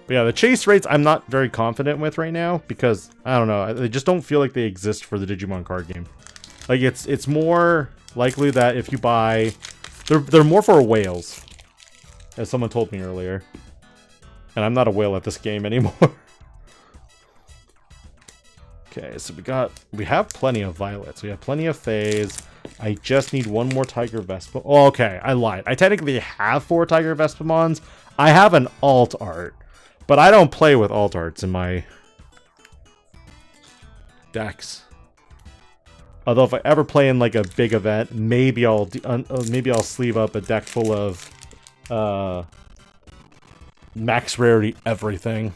But yeah, the chase rates I'm not very confident with right now because, I don't know, they just don't feel like they exist for the Digimon card game. Like, it's more likely that if you buy... They're more for whales, as someone told me earlier. And I'm not a whale at this game anymore. Okay, so we have plenty of violets. We have plenty of phase. I just need 1 more Tiger Vespa. Oh, okay, I lied. I technically have 4 Tiger Vespamons. I have an alt art, but I don't play with alt arts in my decks. Although if I ever play in like a big event, maybe I'll sleeve up a deck full of max rarity everything.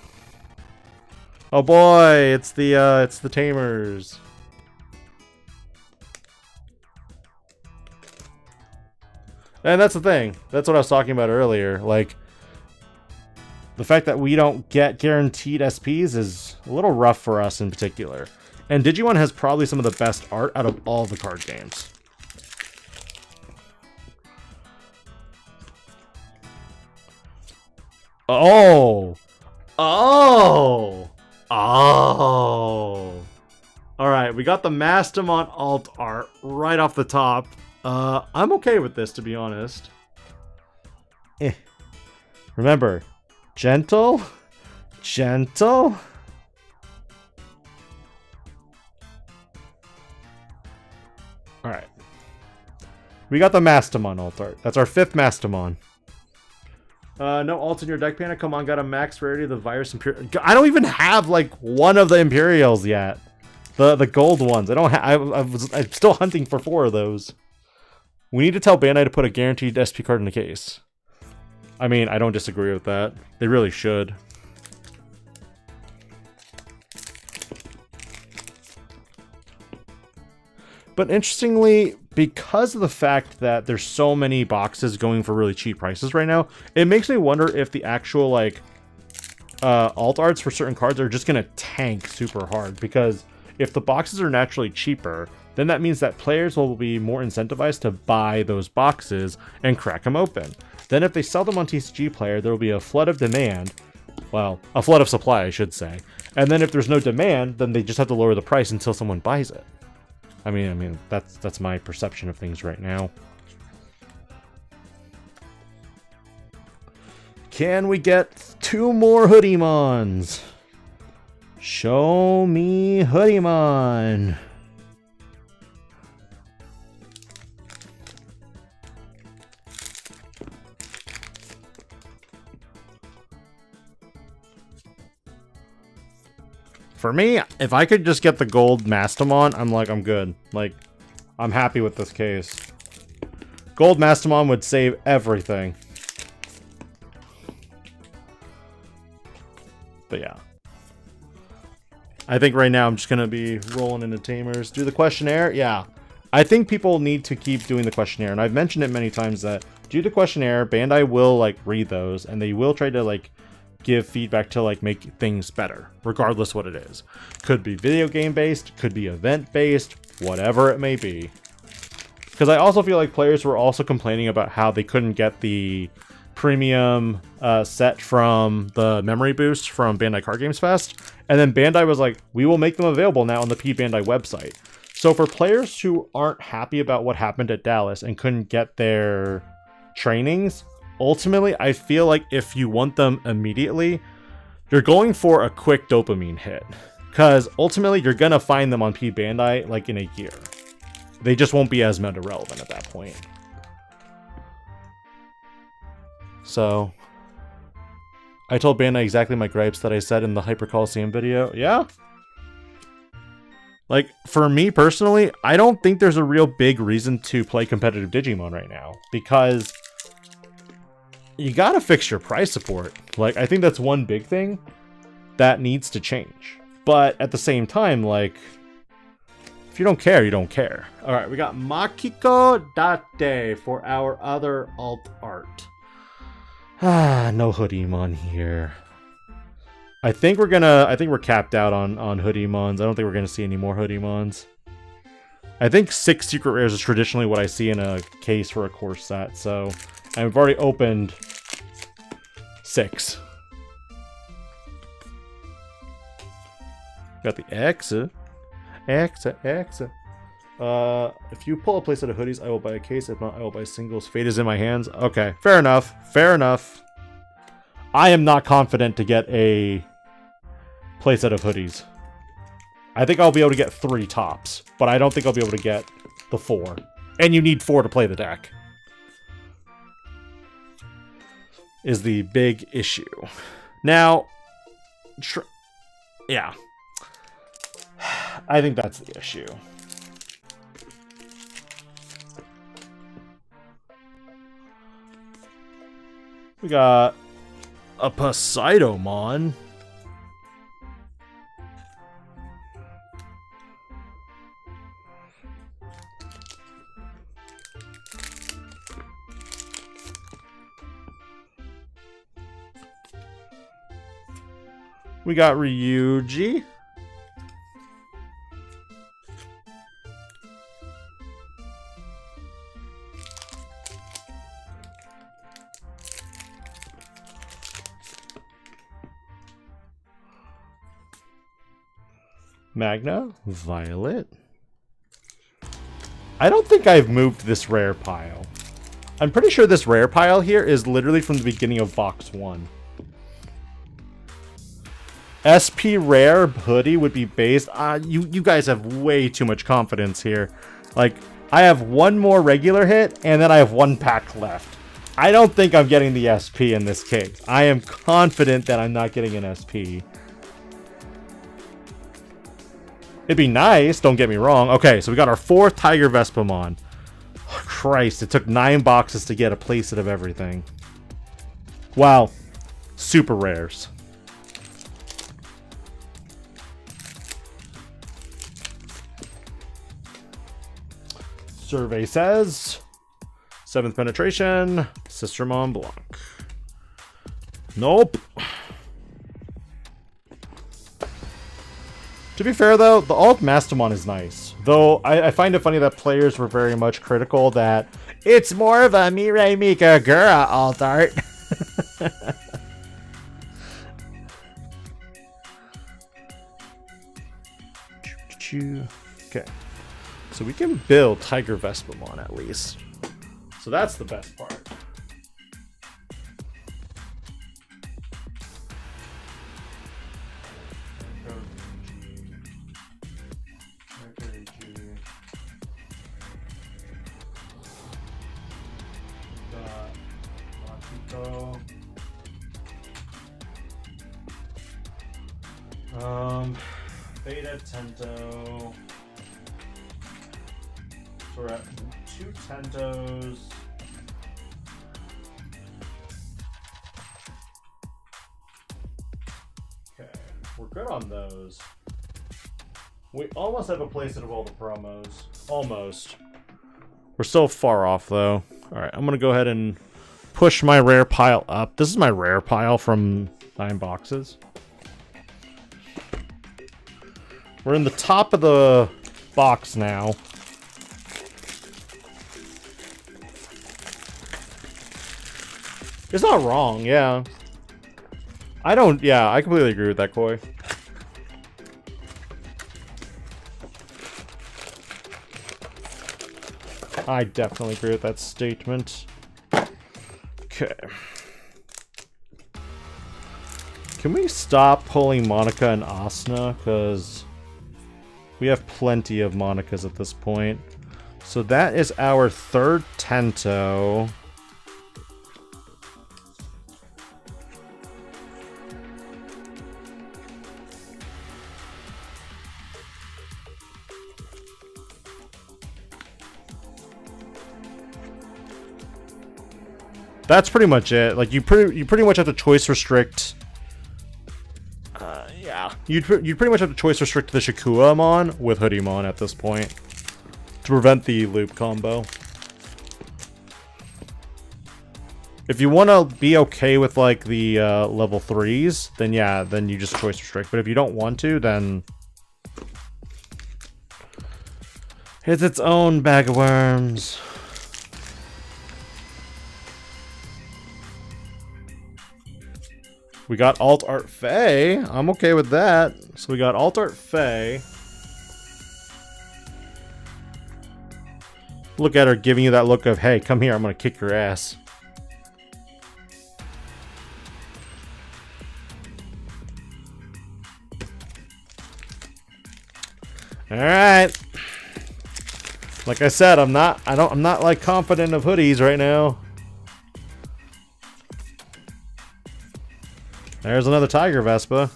Oh boy, it's the tamers. And that's the thing. That's what I was talking about earlier. Like, the fact that we don't get guaranteed SPs is a little rough for us in particular. And Digimon has probably some of the best art out of all the card games. Oh! Oh! Oh! Alright, we got the Mastamon alt art right off the top. I'm okay with this, to be honest. Remember, gentle? Gentle? Alright. We got the Mastamon alt art. That's our 5th Mastamon. No alts in your deck, Panda. Come on, got a max rarity of the Virus Imperial. I don't even have, like, one of the Imperials yet. The gold ones. I don't have... I'm still hunting for 4 of those. We need to tell Bandai to put a guaranteed SP card in the case. I mean, I don't disagree with that. They really should. But interestingly, because of the fact that there's so many boxes going for really cheap prices right now, it makes me wonder if the actual, like, alt arts for certain cards are just going to tank super hard. Because if the boxes are naturally cheaper, then that means that players will be more incentivized to buy those boxes and crack them open. Then if they sell them on TCG Player, there will be a flood of demand. Well, a flood of supply, I should say. And then if there's no demand, then they just have to lower the price until someone buys it. I mean, that's my perception of things right now. Can we get 2 more Hudiemons? Show me Hudiemon. For me, if I could just get the gold Mastamon, I'm good. Like, I'm happy with this case. Gold Mastamon would save everything. But yeah. I think right now I'm just going to be rolling into Tamers. Do the questionnaire? Yeah. I think people need to keep doing the questionnaire. And I've mentioned it many times that do the questionnaire, Bandai will, like, read those. And they will try to, like, give feedback to, like, make things better, regardless what it is. Could be video game based, could be event based, whatever it may be. Because I also feel like players were also complaining about how they couldn't get the premium set from the memory boost from Bandai Card Games Fest, and then Bandai was like, we will make them available now on the P Bandai website. So for players who aren't happy about what happened at Dallas and couldn't get their trainings, ultimately, I feel like if you want them immediately, you're going for a quick dopamine hit. Because ultimately, you're gonna find them on P Bandai like in a year. They just won't be as meta relevant at that point. So, I told Bandai exactly my gripes that I said in the Hyper Coliseum video. Yeah? Like, for me personally, I don't think there's a real big reason to play competitive Digimon right now. Because you gotta fix your price support. Like, I think that's one big thing that needs to change. But at the same time, like, if you don't care, you don't care. Alright, we got Makiko Date for our other alt art. Ah, no hudiemon here. I think we're capped out on hudiemons. I don't think we're gonna see any more hudiemons. I think 6 secret rares is traditionally what I see in a case for a core set, so I've already opened 6. Got the Exa. If you pull a playset of hoodies, I will buy a case. If not, I will buy singles. Fate is in my hands. Okay, fair enough. Fair enough. I am not confident to get a playset of hoodies. I think I'll be able to get 3 tops, but I don't think I'll be able to get the 4. And you need 4 to play the deck. Is the big issue. Now, yeah. I think that's the issue. We got a Poseidomon. We got Ryuji. Magna, Violet. I don't think I've moved this rare pile. I'm pretty sure this rare pile here is literally from the beginning of Box 1. SP rare hoodie would be based. You guys have way too much confidence here. Like, I have 1 more regular hit, and then I have 1 pack left. I don't think I'm getting the SP in this case. I am confident that I'm not getting an SP. It'd be nice, don't get me wrong. Okay, so we got our 4th Tiger Vespamon. Oh, Christ, it took 9 boxes to get a playset of everything. Wow. Super rares. Survey says 7th penetration, Sister Mont Blanc. Nope. To be fair, though, the alt Mastamon is nice. Though, I find it funny that players were very much critical that it's more of a Mirai Mikagura alt art. Okay. So we can build Tiger Vespamon at least. So that's the best part. Beta Tento. So we're at 2 Tentos. Okay, we're good on those. We almost have a playset of all the promos. Almost. We're so far off though. Alright, I'm gonna go ahead and push my rare pile up. This is my rare pile from 9 boxes. We're in the top of the box now. It's not wrong, yeah. I completely agree with that, Koi. I definitely agree with that statement. Okay. Can we stop pulling Monica and Asuna? Because we have plenty of Monicas at this point. So that is our third Tento. That's pretty much it. Like you pretty much have to choice restrict. Yeah, you'd pretty much have to choice restrict the Shikuamon with Hudiemon at this point to prevent the loop combo. If you want to be okay with like the level 3s, then yeah, then you just choice restrict. But if you don't want to, then it's its own bag of worms. We got Alt Art Fae. I'm okay with that. So we got Alt Art Fae. Look at her giving you that look of, hey, come here, I'm gonna kick your ass. Alright. Like I said, I'm not like confident of hoodies right now. There's another Tiger Vespa.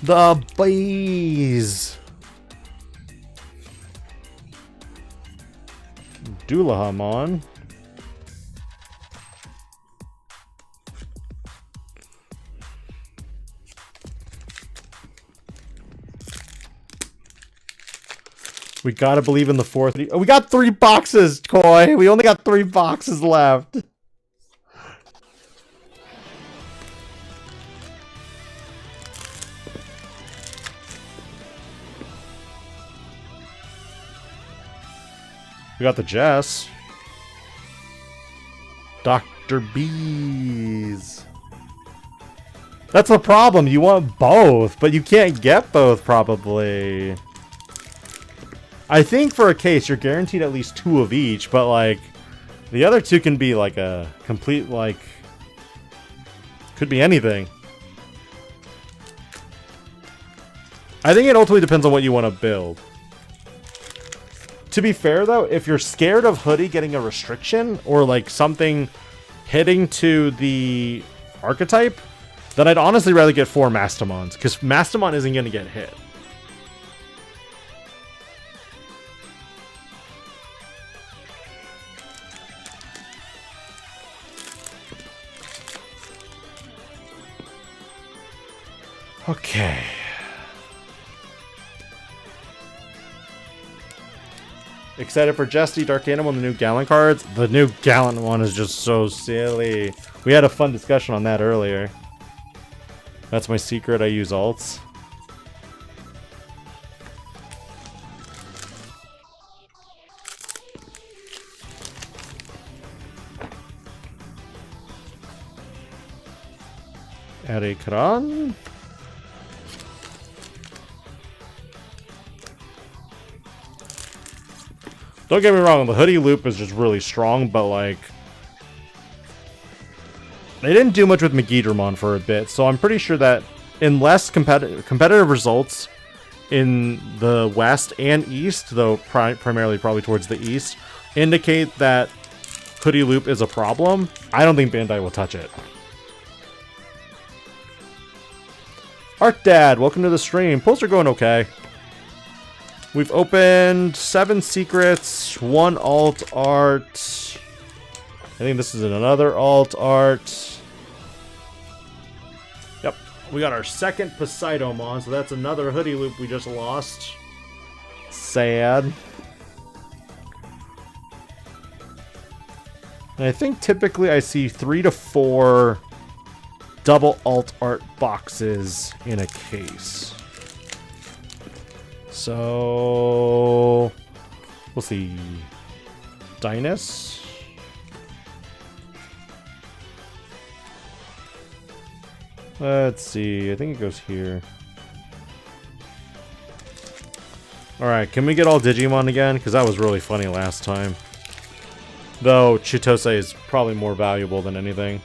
The bees. Dulahamon. We gotta believe in the fourth. Oh, we got 3 boxes, Koi. We only got 3 boxes left. We got the Jess. Dr. Bees. That's the problem. You want both, but you can't get both, probably. I think for a case, you're guaranteed at least 2 of each, but, like, the other 2 can be, like, a complete, like... Could be anything. I think it ultimately depends on what you want to build. To be fair, though, if you're scared of Hudie getting a restriction, or, like, something hitting to the archetype, then I'd honestly rather get 4 Mastamons, because Mastamon isn't going to get hit. Okay. Excited for Jesty, Dark Animal, and the new Gallon cards? The new Gallon one is just so silly. We had a fun discussion on that earlier. That's my secret, I use alts. Erikran? Don't get me wrong, the Hudie loop is just really strong, but like... They didn't do much with Megidramon for a bit, so I'm pretty sure that unless competitive results in the West and East, though primarily probably towards the East, indicate that Hudie loop is a problem, I don't think Bandai will touch it. Art Dad, welcome to the stream. Pulls are going okay. We've opened 7 secrets, 1 alt art. I think this is another alt art. Yep, we got our second Poseidomon, so that's another Hudie loop we just lost. Sad. And I think typically I see 3 to 4 double alt art boxes in a case. So we'll see. Dynus. Let's see. I think it goes here. Alright, can we get all Digimon again? Because that was really funny last time. Though, Chitose is probably more valuable than anything.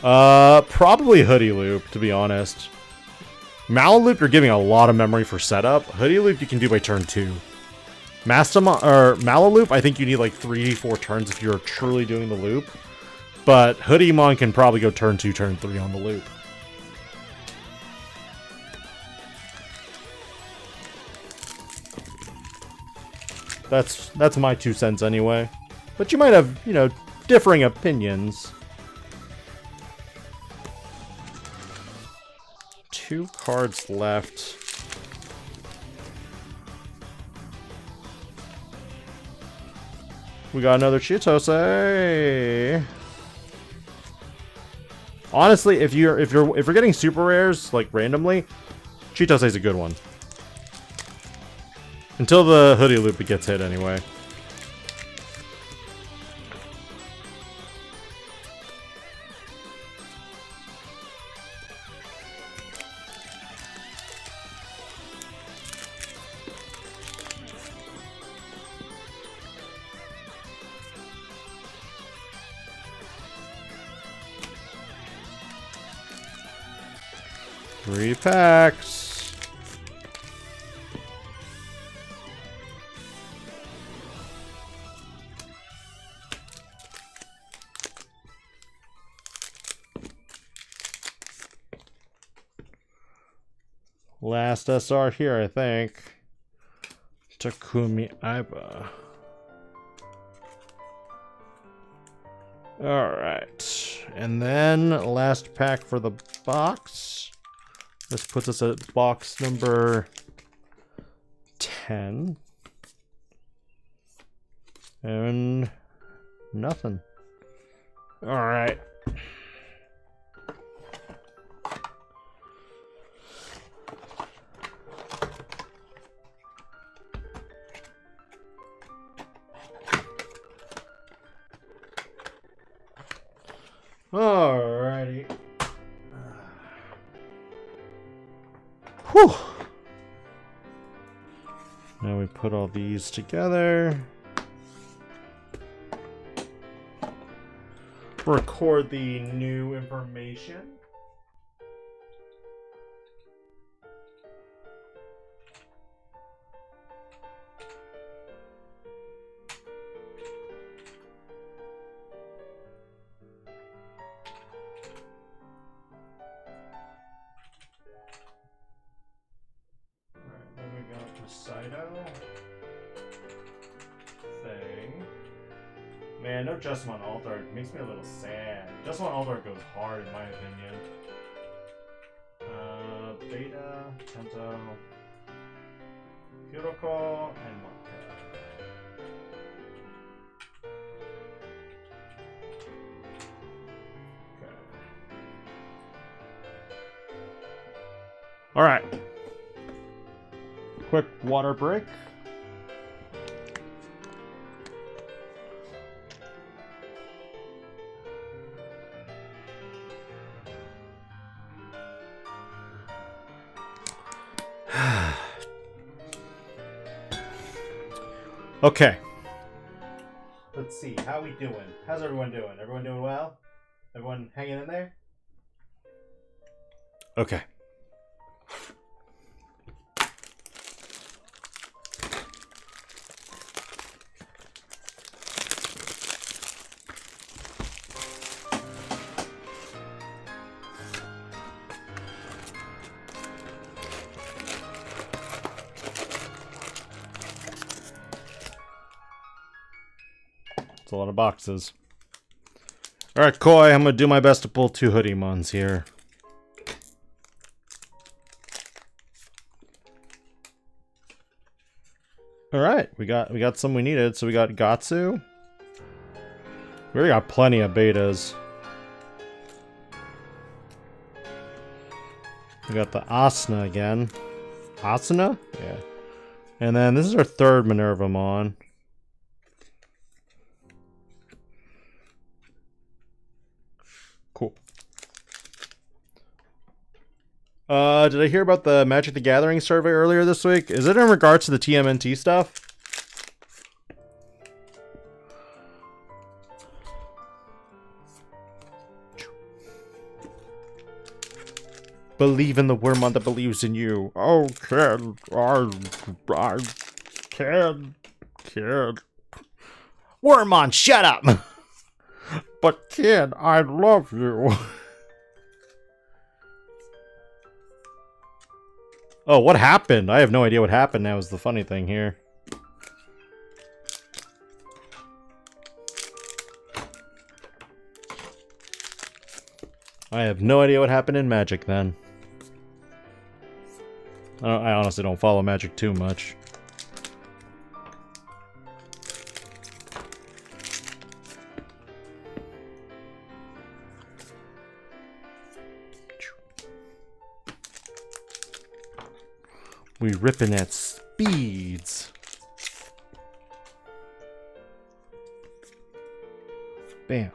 Probably Hoodie Loop, to be honest. Malaloop, you're giving a lot of memory for setup. Hoodie Loop, you can do by turn 2. Malaloop, I think you need like 3-4 turns if you're truly doing the loop. But Hudiemon can probably go turn 2, turn 3 on the loop. That's my 2 cents anyway. But you might have, you know, differing opinions. 2 cards left. We got another Chitose. Honestly, if you're getting super rares like randomly, Chitose is a good one. Until the Hoodie Loop gets hit anyway. Three packs. Last SR here, I think. Takumi Aiba. Alright. And then last pack for the box. This puts us at box number 10. And nothing. Alright. Alrighty. Whew. Now we put all these together. Record the new information. Man, no Justimon Altar makes me a little sad. Justimon Altar goes hard in my opinion. Beta, Tento, Kuroko, and Monka. Okay. Alright. Quick water break. Okay. Let's see. How we doing? How's everyone doing? Everyone doing well? Everyone hanging in there? Okay. It's a lot of boxes. Alright, Koi, I'm gonna do my best to pull 2 Hudiemons here. Alright, we got some we needed. So we got Gatsu. We already got plenty of betas. We got the Asuna again. Asuna? Yeah. And then this is our 3rd Minervamon. Cool. Did I hear about the Magic the Gathering survey earlier this week? Is it in regards to the TMNT stuff? Believe in the Wormmon that believes in you. Oh, kid. Kid. Wormmon, shut up! But kid, I love you. Oh, what happened? I have no idea what happened now is the funny thing here. I have no idea what happened in Magic then. I honestly don't follow Magic too much. We ripping at speeds. Bam.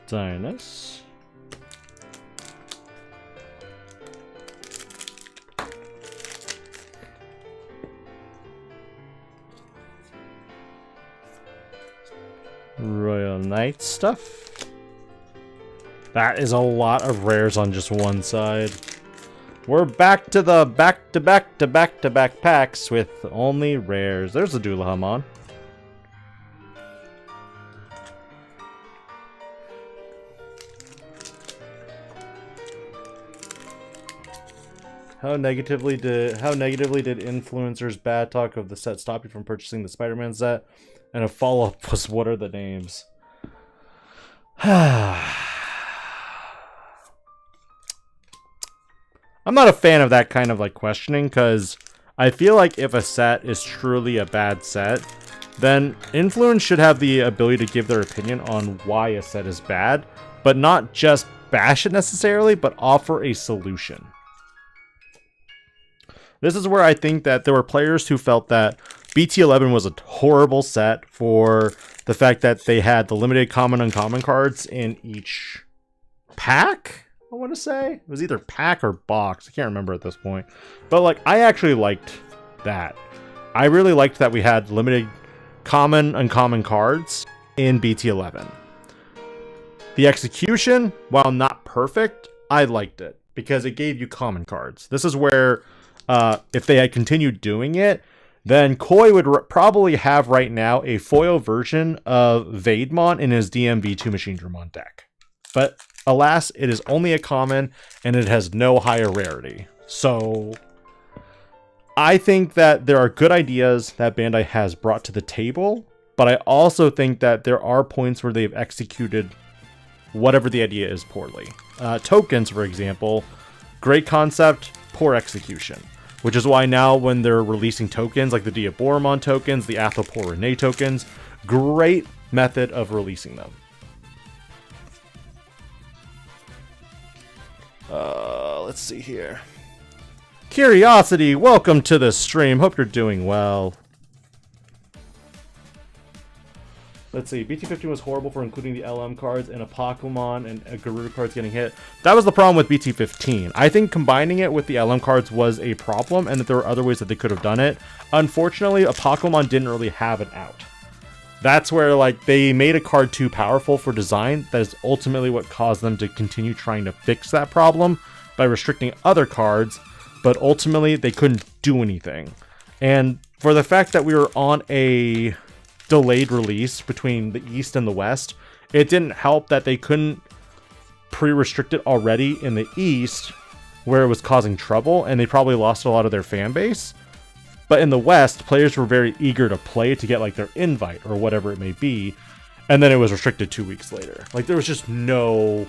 Sinus. Royal Knight stuff. That is a lot of rares on just one side. We're back to the back-to-back packs with only rares. There's the Dualahamon. How negatively did influencers' bad talk of the set stop you from purchasing the Spider-Man set? And a follow-up was, what are the names? I'm not a fan of that kind of like questioning, because I feel like if a set is truly a bad set, then influence should have the ability to give their opinion on why a set is bad, but not just bash it necessarily, but offer a solution. This is where I think that there were players who felt that BT11 was a horrible set for the fact that they had the limited common uncommon cards in each pack, I want to say. It was either pack or box. I can't remember at this point. But like, I actually liked that. I really liked that we had limited common uncommon cards in BT11. The execution, while not perfect, I liked it because it gave you common cards. This is where if they had continued doing it, then Koi would probably have right now a foil version of Vaidmon in his DMV2 Machine Dramon deck. But alas, it is only a common and it has no higher rarity. So I think that there are good ideas that Bandai has brought to the table, but I also think that there are points where they've executed whatever the idea is poorly. Tokens, for example, great concept, poor execution. Which is why now when they're releasing tokens, like the Diaboromon tokens, the Athapor Rene tokens, great method of releasing them. Let's see here. Curiosity, welcome to the stream. Hope you're doing well. Let's see, BT15 was horrible for including the LM cards and a Pokemon and a Garuda cards getting hit. That was the problem with BT15. I think combining it with the LM cards was a problem and that there were other ways that they could have done it. Unfortunately, a Pokemon didn't really have an out. That's where like they made a card too powerful for design. That is ultimately what caused them to continue trying to fix that problem by restricting other cards, but ultimately they couldn't do anything. And for the fact that we were on a delayed release between the East and the West, it didn't help that they couldn't pre-restrict it already in the East where it was causing trouble and they probably lost a lot of their fan base. But in the West, players were very eager to play to get like their invite or whatever it may be, and then it was restricted 2 weeks later. Like there was just no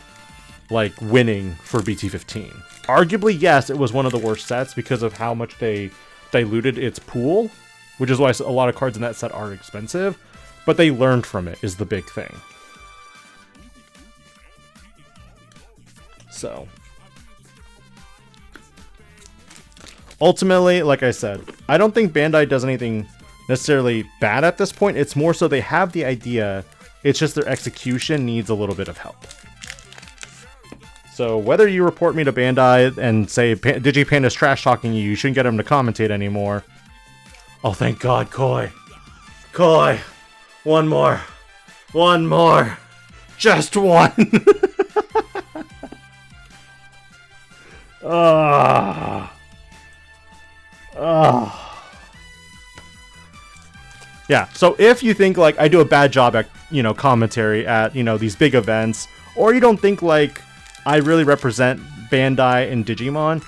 like winning for BT15. Arguably, yes, it was one of the worst sets because of how much they diluted its pool, which is why a lot of cards in that set are expensive. but they learned from it is the big thing. So ultimately, like I said, I don't think Bandai does anything necessarily bad at this point. It's more so they have the idea, it's just their execution needs a little bit of help. So whether you report me to Bandai and say DIGI-PANDA's trash talking you, you shouldn't get him to commentate anymore. Oh, thank God, Koi. Koi. One more. One more. Just one. Yeah, so if you think like I do a bad job at, you know, commentary at, you know, these big events, or you don't think like I really represent Bandai and Digimon,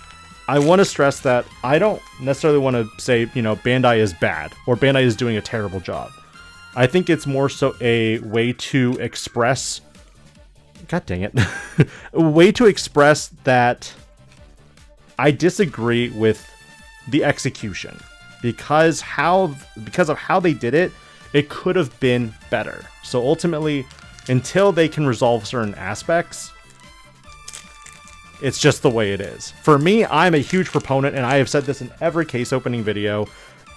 I want to stress that I don't necessarily want to say, you know, Bandai is bad or Bandai is doing a terrible job. I think it's more so a way to express, God dang it, a way to express that I disagree with the execution because of how they did it, it could have been better. So ultimately, until they can resolve certain aspects, it's just the way it is. For me, I'm a huge proponent, and I have said this in every case opening video,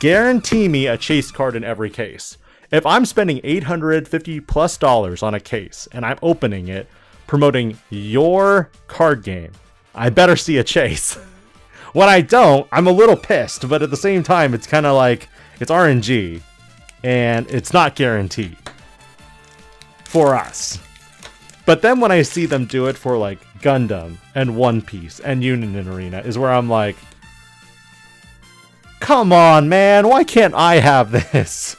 guarantee me a chase card in every case. If I'm spending $850+ on a case and I'm opening it, promoting your card game, I better see a chase. When I don't, I'm a little pissed, but at the same time, it's kind of like, it's RNG, and it's not guaranteed for us. But then when I see them do it for like Gundam and One Piece and Union Arena is where I'm like, come on, man, why can't I have this?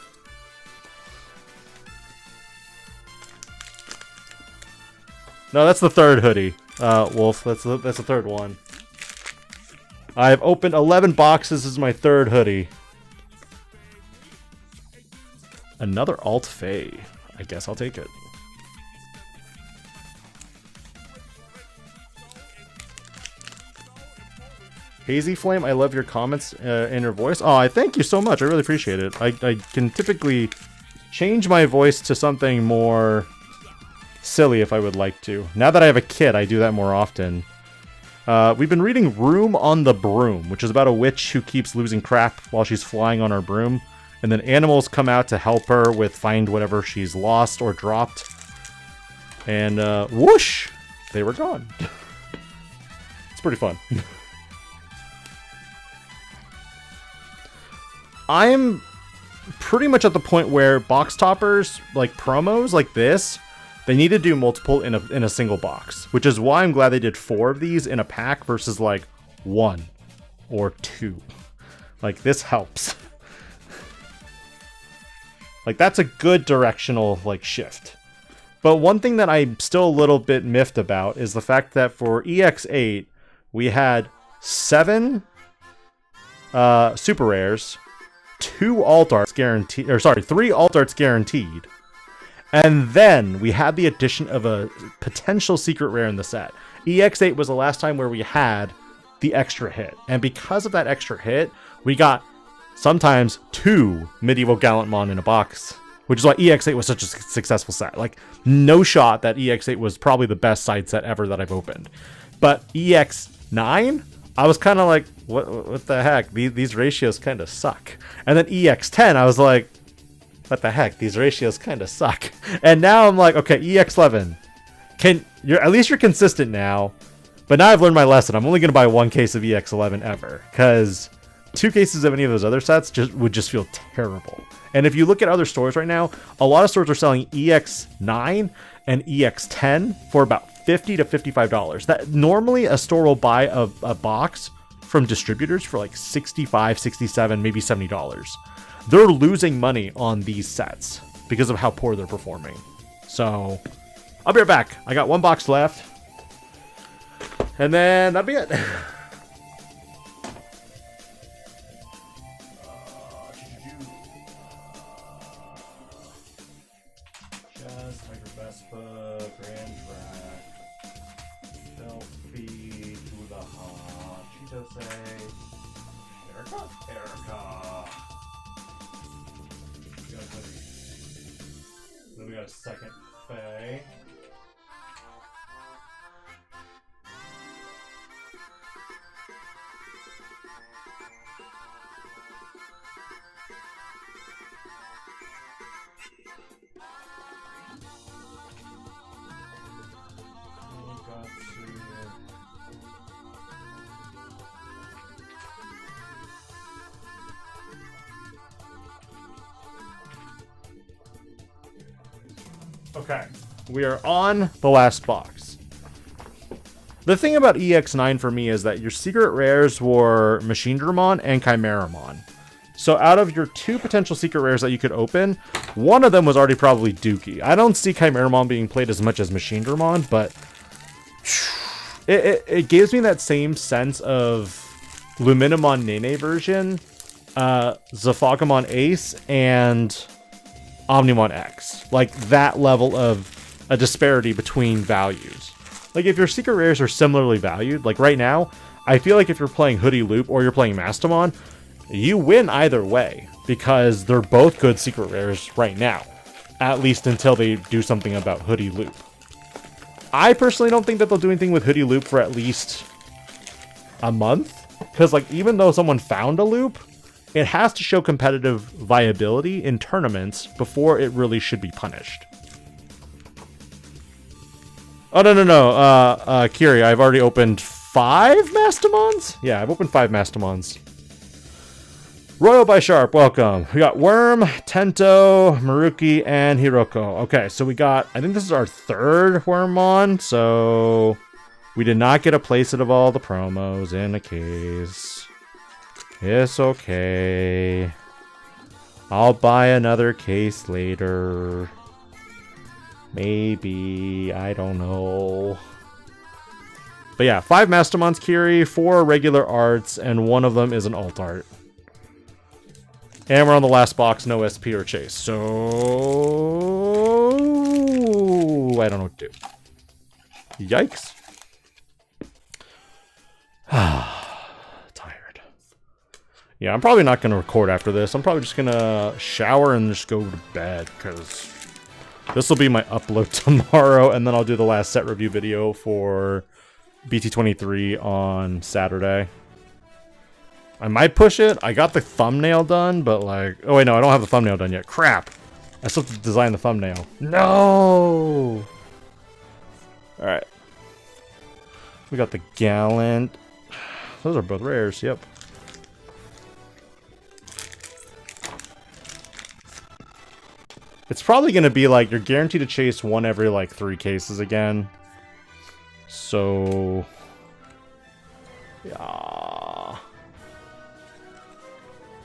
No, that's the third hoodie, Wolf. That's the third one. I've opened 11 boxes. This is my third hoodie. Another Alt Fae. I guess I'll take it. Hazy Flame, I love your comments and your voice. Oh, I thank you so much. I really appreciate it. I can typically change my voice to something more silly if I would like to. Now that I have a kid, I do that more often. We've been reading Room on the Broom, which is about a witch who keeps losing crap while she's flying on her broom. And then animals come out to help her with find whatever she's lost or dropped. And whoosh! They were gone. It's pretty fun. I'm pretty much at the point where box toppers, like promos like this, they need to do multiple in a single box, which is why I'm glad they did 4 of these in a pack versus like 1 or 2. Like this helps. Like that's a good directional like shift. But one thing that I'm still a little bit miffed about is the fact that for EX8 we had 7 super rares, 2 alt arts guaranteed, or sorry, 3 alt arts guaranteed. And then we had the addition of a potential secret rare in the set. EX8 was the last time where we had the extra hit. And because of that extra hit, we got sometimes 2 Medieval Gallantmon in a box. Which is why EX8 was such a successful set. Like, no shot that EX8 was probably the best side set ever that I've opened. But EX9, I was kind of like, what the heck? These ratios kind of suck. And then EX10, I was like, what the heck? These ratios kind of suck. And now I'm like, okay, EX11, at least you're consistent now. But now I've learned my lesson. I'm only going to buy 1 case of EX11 ever, because 2 cases of any of those other sets would just feel terrible. And if you look at other stores right now, a lot of stores are selling EX9 and EX10 for about $50 to $55. That normally a store will buy a box from distributors for like $65, $67, maybe $70. They're losing money on these sets because of how poor they're performing. So I'll be right back. I got 1 box left, and then that'll be it. got a second Fae. Okay, we are on the last box. The thing about EX9 for me is that your secret rares were Machinedramon and Chimeramon. So out of your 2 potential secret rares that you could open, one of them was already probably Dookie. I don't see Chimeramon being played as much as Machinedramon, but it gives me that same sense of Luminamon Nene version, Zephagamon Ace, and Omnimon X. Like, that level of a disparity between values. Like, if your secret rares are similarly valued, like right now, I feel like if you're playing Hudie Loop or you're playing Mastamon, you win either way, because they're both good secret rares right now. At least until they do something about Hudie Loop. I personally don't think that they'll do anything with Hudie Loop for at least a month. Because, like, even though someone found a loop, it has to show competitive viability in tournaments before it really should be punished. Oh, no. Kiri, I've already opened 5 Mastamons? Yeah, I've opened 5 Mastamons. Royal by Sharp, welcome. We got Worm, Tento, Maruki, and Hiroko. Okay, so we got, I think this is our 3rd Wormmon, so we did not get a playset of all the promos in a case. It's okay. I'll buy another case later. Maybe. I don't know. But yeah, 5 Mastamons, Kiri, 4 regular arts, and 1 of them is an alt art. And we're on the last box, no SP or chase. So I don't know what to do. Yikes. Tired. Yeah, I'm probably not going to record after this. I'm probably just going to shower and just go to bed, because this will be my upload tomorrow, and then I'll do the last set review video for BT23 on Saturday. I might push it. I got the thumbnail done, but like... Oh, wait, no, I don't have the thumbnail done yet. Crap! I still have to design the thumbnail. No! Alright. We got the Gallant. Those are both rares, yep. It's probably going to be like, you're guaranteed to chase 1 every like 3 cases again. So... yeah...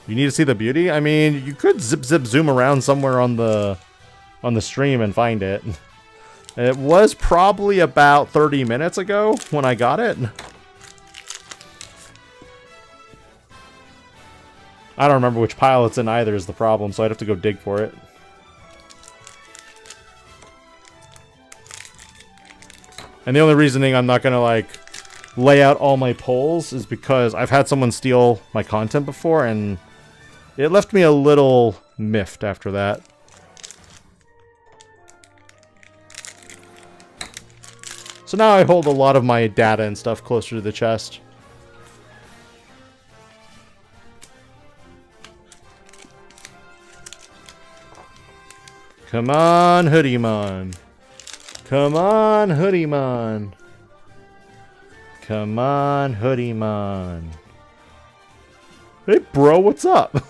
You need to see the beauty? I mean, you could zip zoom around somewhere on the stream and find it. It was probably about 30 minutes ago when I got it. I don't remember which pile it's in either is the problem, so I'd have to go dig for it. And the only reasoning I'm not gonna like lay out all my polls is because I've had someone steal my content before, and it left me a little miffed after that. So now I hold a lot of my data and stuff closer to the chest. Come on, Hudiemon. Come on, Hudiemon. Come on, Hudiemon. Hey, bro, what's up?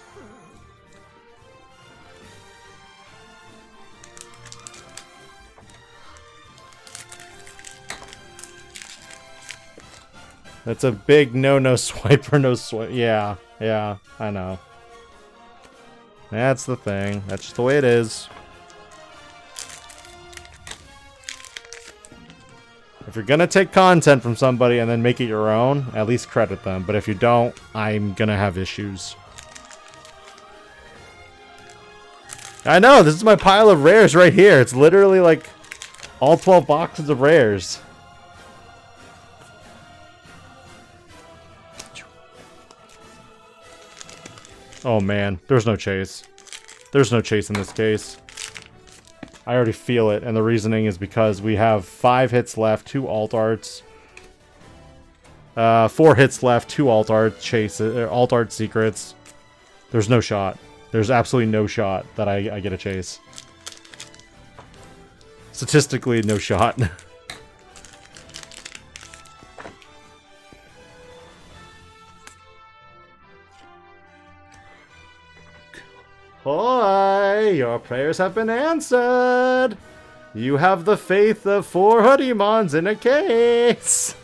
That's a big no swipe or no swipe. Yeah, I know. That's the thing. That's just the way it is. If you're gonna take content from somebody and then make it your own, at least credit them. But if you don't, I'm gonna have issues. I know, this is my pile of rares right here. It's literally like all 12 boxes of rares. Oh man, there's no chase. There's no chase in this case. I already feel it, and the reasoning is because we have 5 hits left, 2 alt arts. 4 hits left, 2 alt art chases, alt art secrets. There's no shot. There's absolutely no shot that I get a chase. Statistically, no shot. Hi, your prayers have been answered. You have the faith of 4 hudiemons in a case.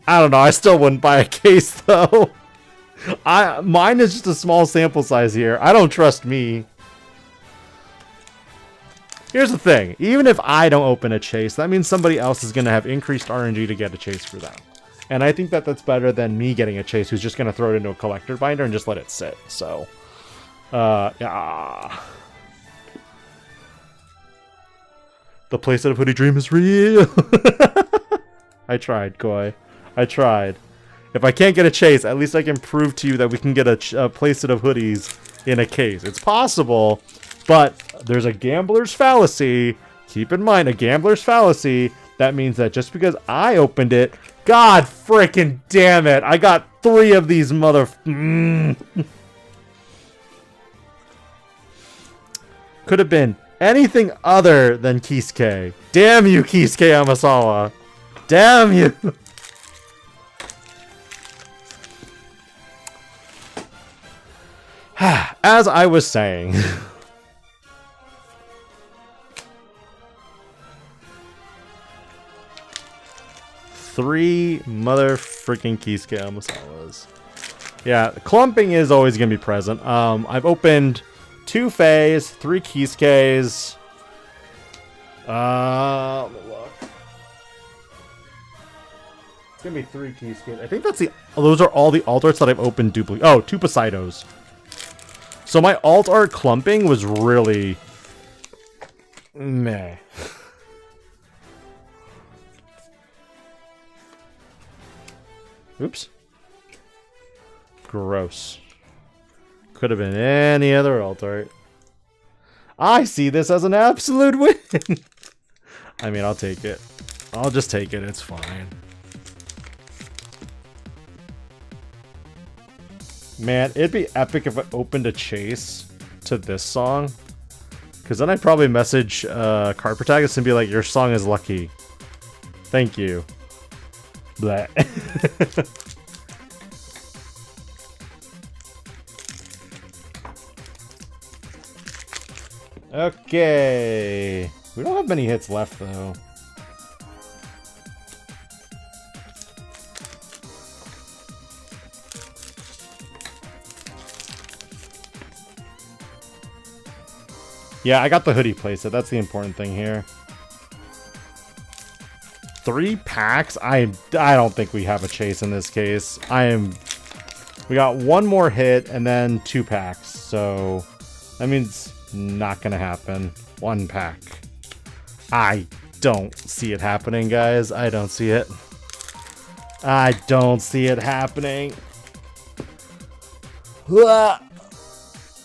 I don't know, I still wouldn't buy a case though. Mine is just a small sample size here. I don't trust me. Here's the thing, even if I don't open a chase, that means somebody else is going to have increased RNG to get a chase for them. And I think that that's better than me getting a chase who's just going to throw it into a collector binder and just let it sit. So, yeah. The playset of Hoodie Dream is real. I tried, Koi. I tried. If I can't get a chase, at least I can prove to you that we can get a playset of hoodies in a case. It's possible, but there's a gambler's fallacy. Keep in mind, a gambler's fallacy. That means that just because I opened it, God freaking damn it, I got 3 of these Could have been anything other than Kisuke. Damn you, Kisuke Amasawa. Damn you. As I was saying. 3 mother freaking Kisuke Amasawas. Yeah, clumping is always going to be present. I've opened 2 Fays, 3 Kisukes. Let me look. It's going to be 3 Kisukes. I think that's the... those are all the alt arts that I've opened duplicate. Oh, 2 Poseidos. So my alt art clumping was really... meh. Oops. Gross. Could have been any other alt art. I see this as an absolute win. I mean, I'll take it. I'll just take it. It's fine. Man, it'd be epic if I opened a chase to this song. Because then I'd probably message card protagonist and be like, your song is lucky. Thank you. Blah. Okay. We don't have many hits left, though. Yeah, I got the hoodie playset. That's the important thing here. 3 packs? I don't think we have a chase in this case. We got 1 more hit and then 2 packs. So that means not gonna happen. 1 pack. I don't see it happening, guys. I don't see it. I don't see it happening. Blah.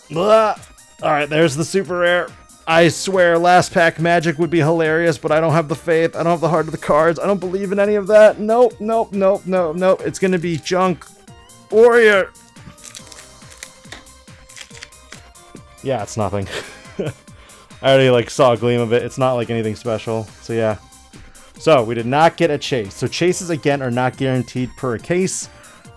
Blah. Alright, there's the super rare. I swear last pack magic would be hilarious, but I don't have the faith. I don't have the heart of the cards. I don't believe in any of that. Nope, nope, nope, nope, nope. It's gonna be junk. Warrior. Yeah, it's nothing. I already saw a gleam of it. It's not like anything special. So yeah. So we did not get a chase. So chases again are not guaranteed per a case.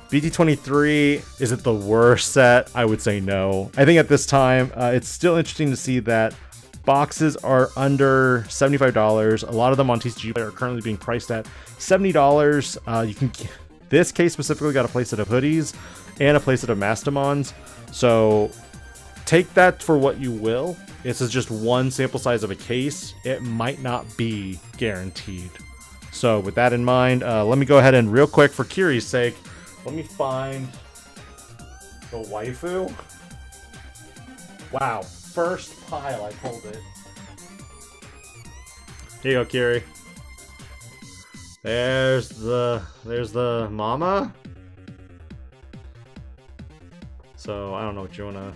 BT23, is it the worst set? I would say no. I think at this time, it's still interesting to see that boxes are under $75. A lot of them on TCG are currently being priced at $70. You can, this case specifically got a playset of hoodies and a playset of Mastamons. So take that for what you will. This is just one sample size of a case. It might not be guaranteed. So with that in mind, let me go ahead and real quick for Kiri's sake, let me find the waifu. Wow, first pile, I pulled it. Here you go, Kiri. There's the mama. So I don't know what you wanna.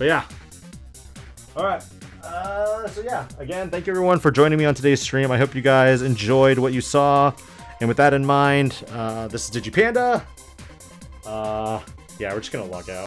But yeah. All right. So yeah, again, thank you everyone for joining me on today's stream. I hope you guys enjoyed what you saw. And with that in mind, this is DIGI-PANDA. Yeah, we're just gonna log out.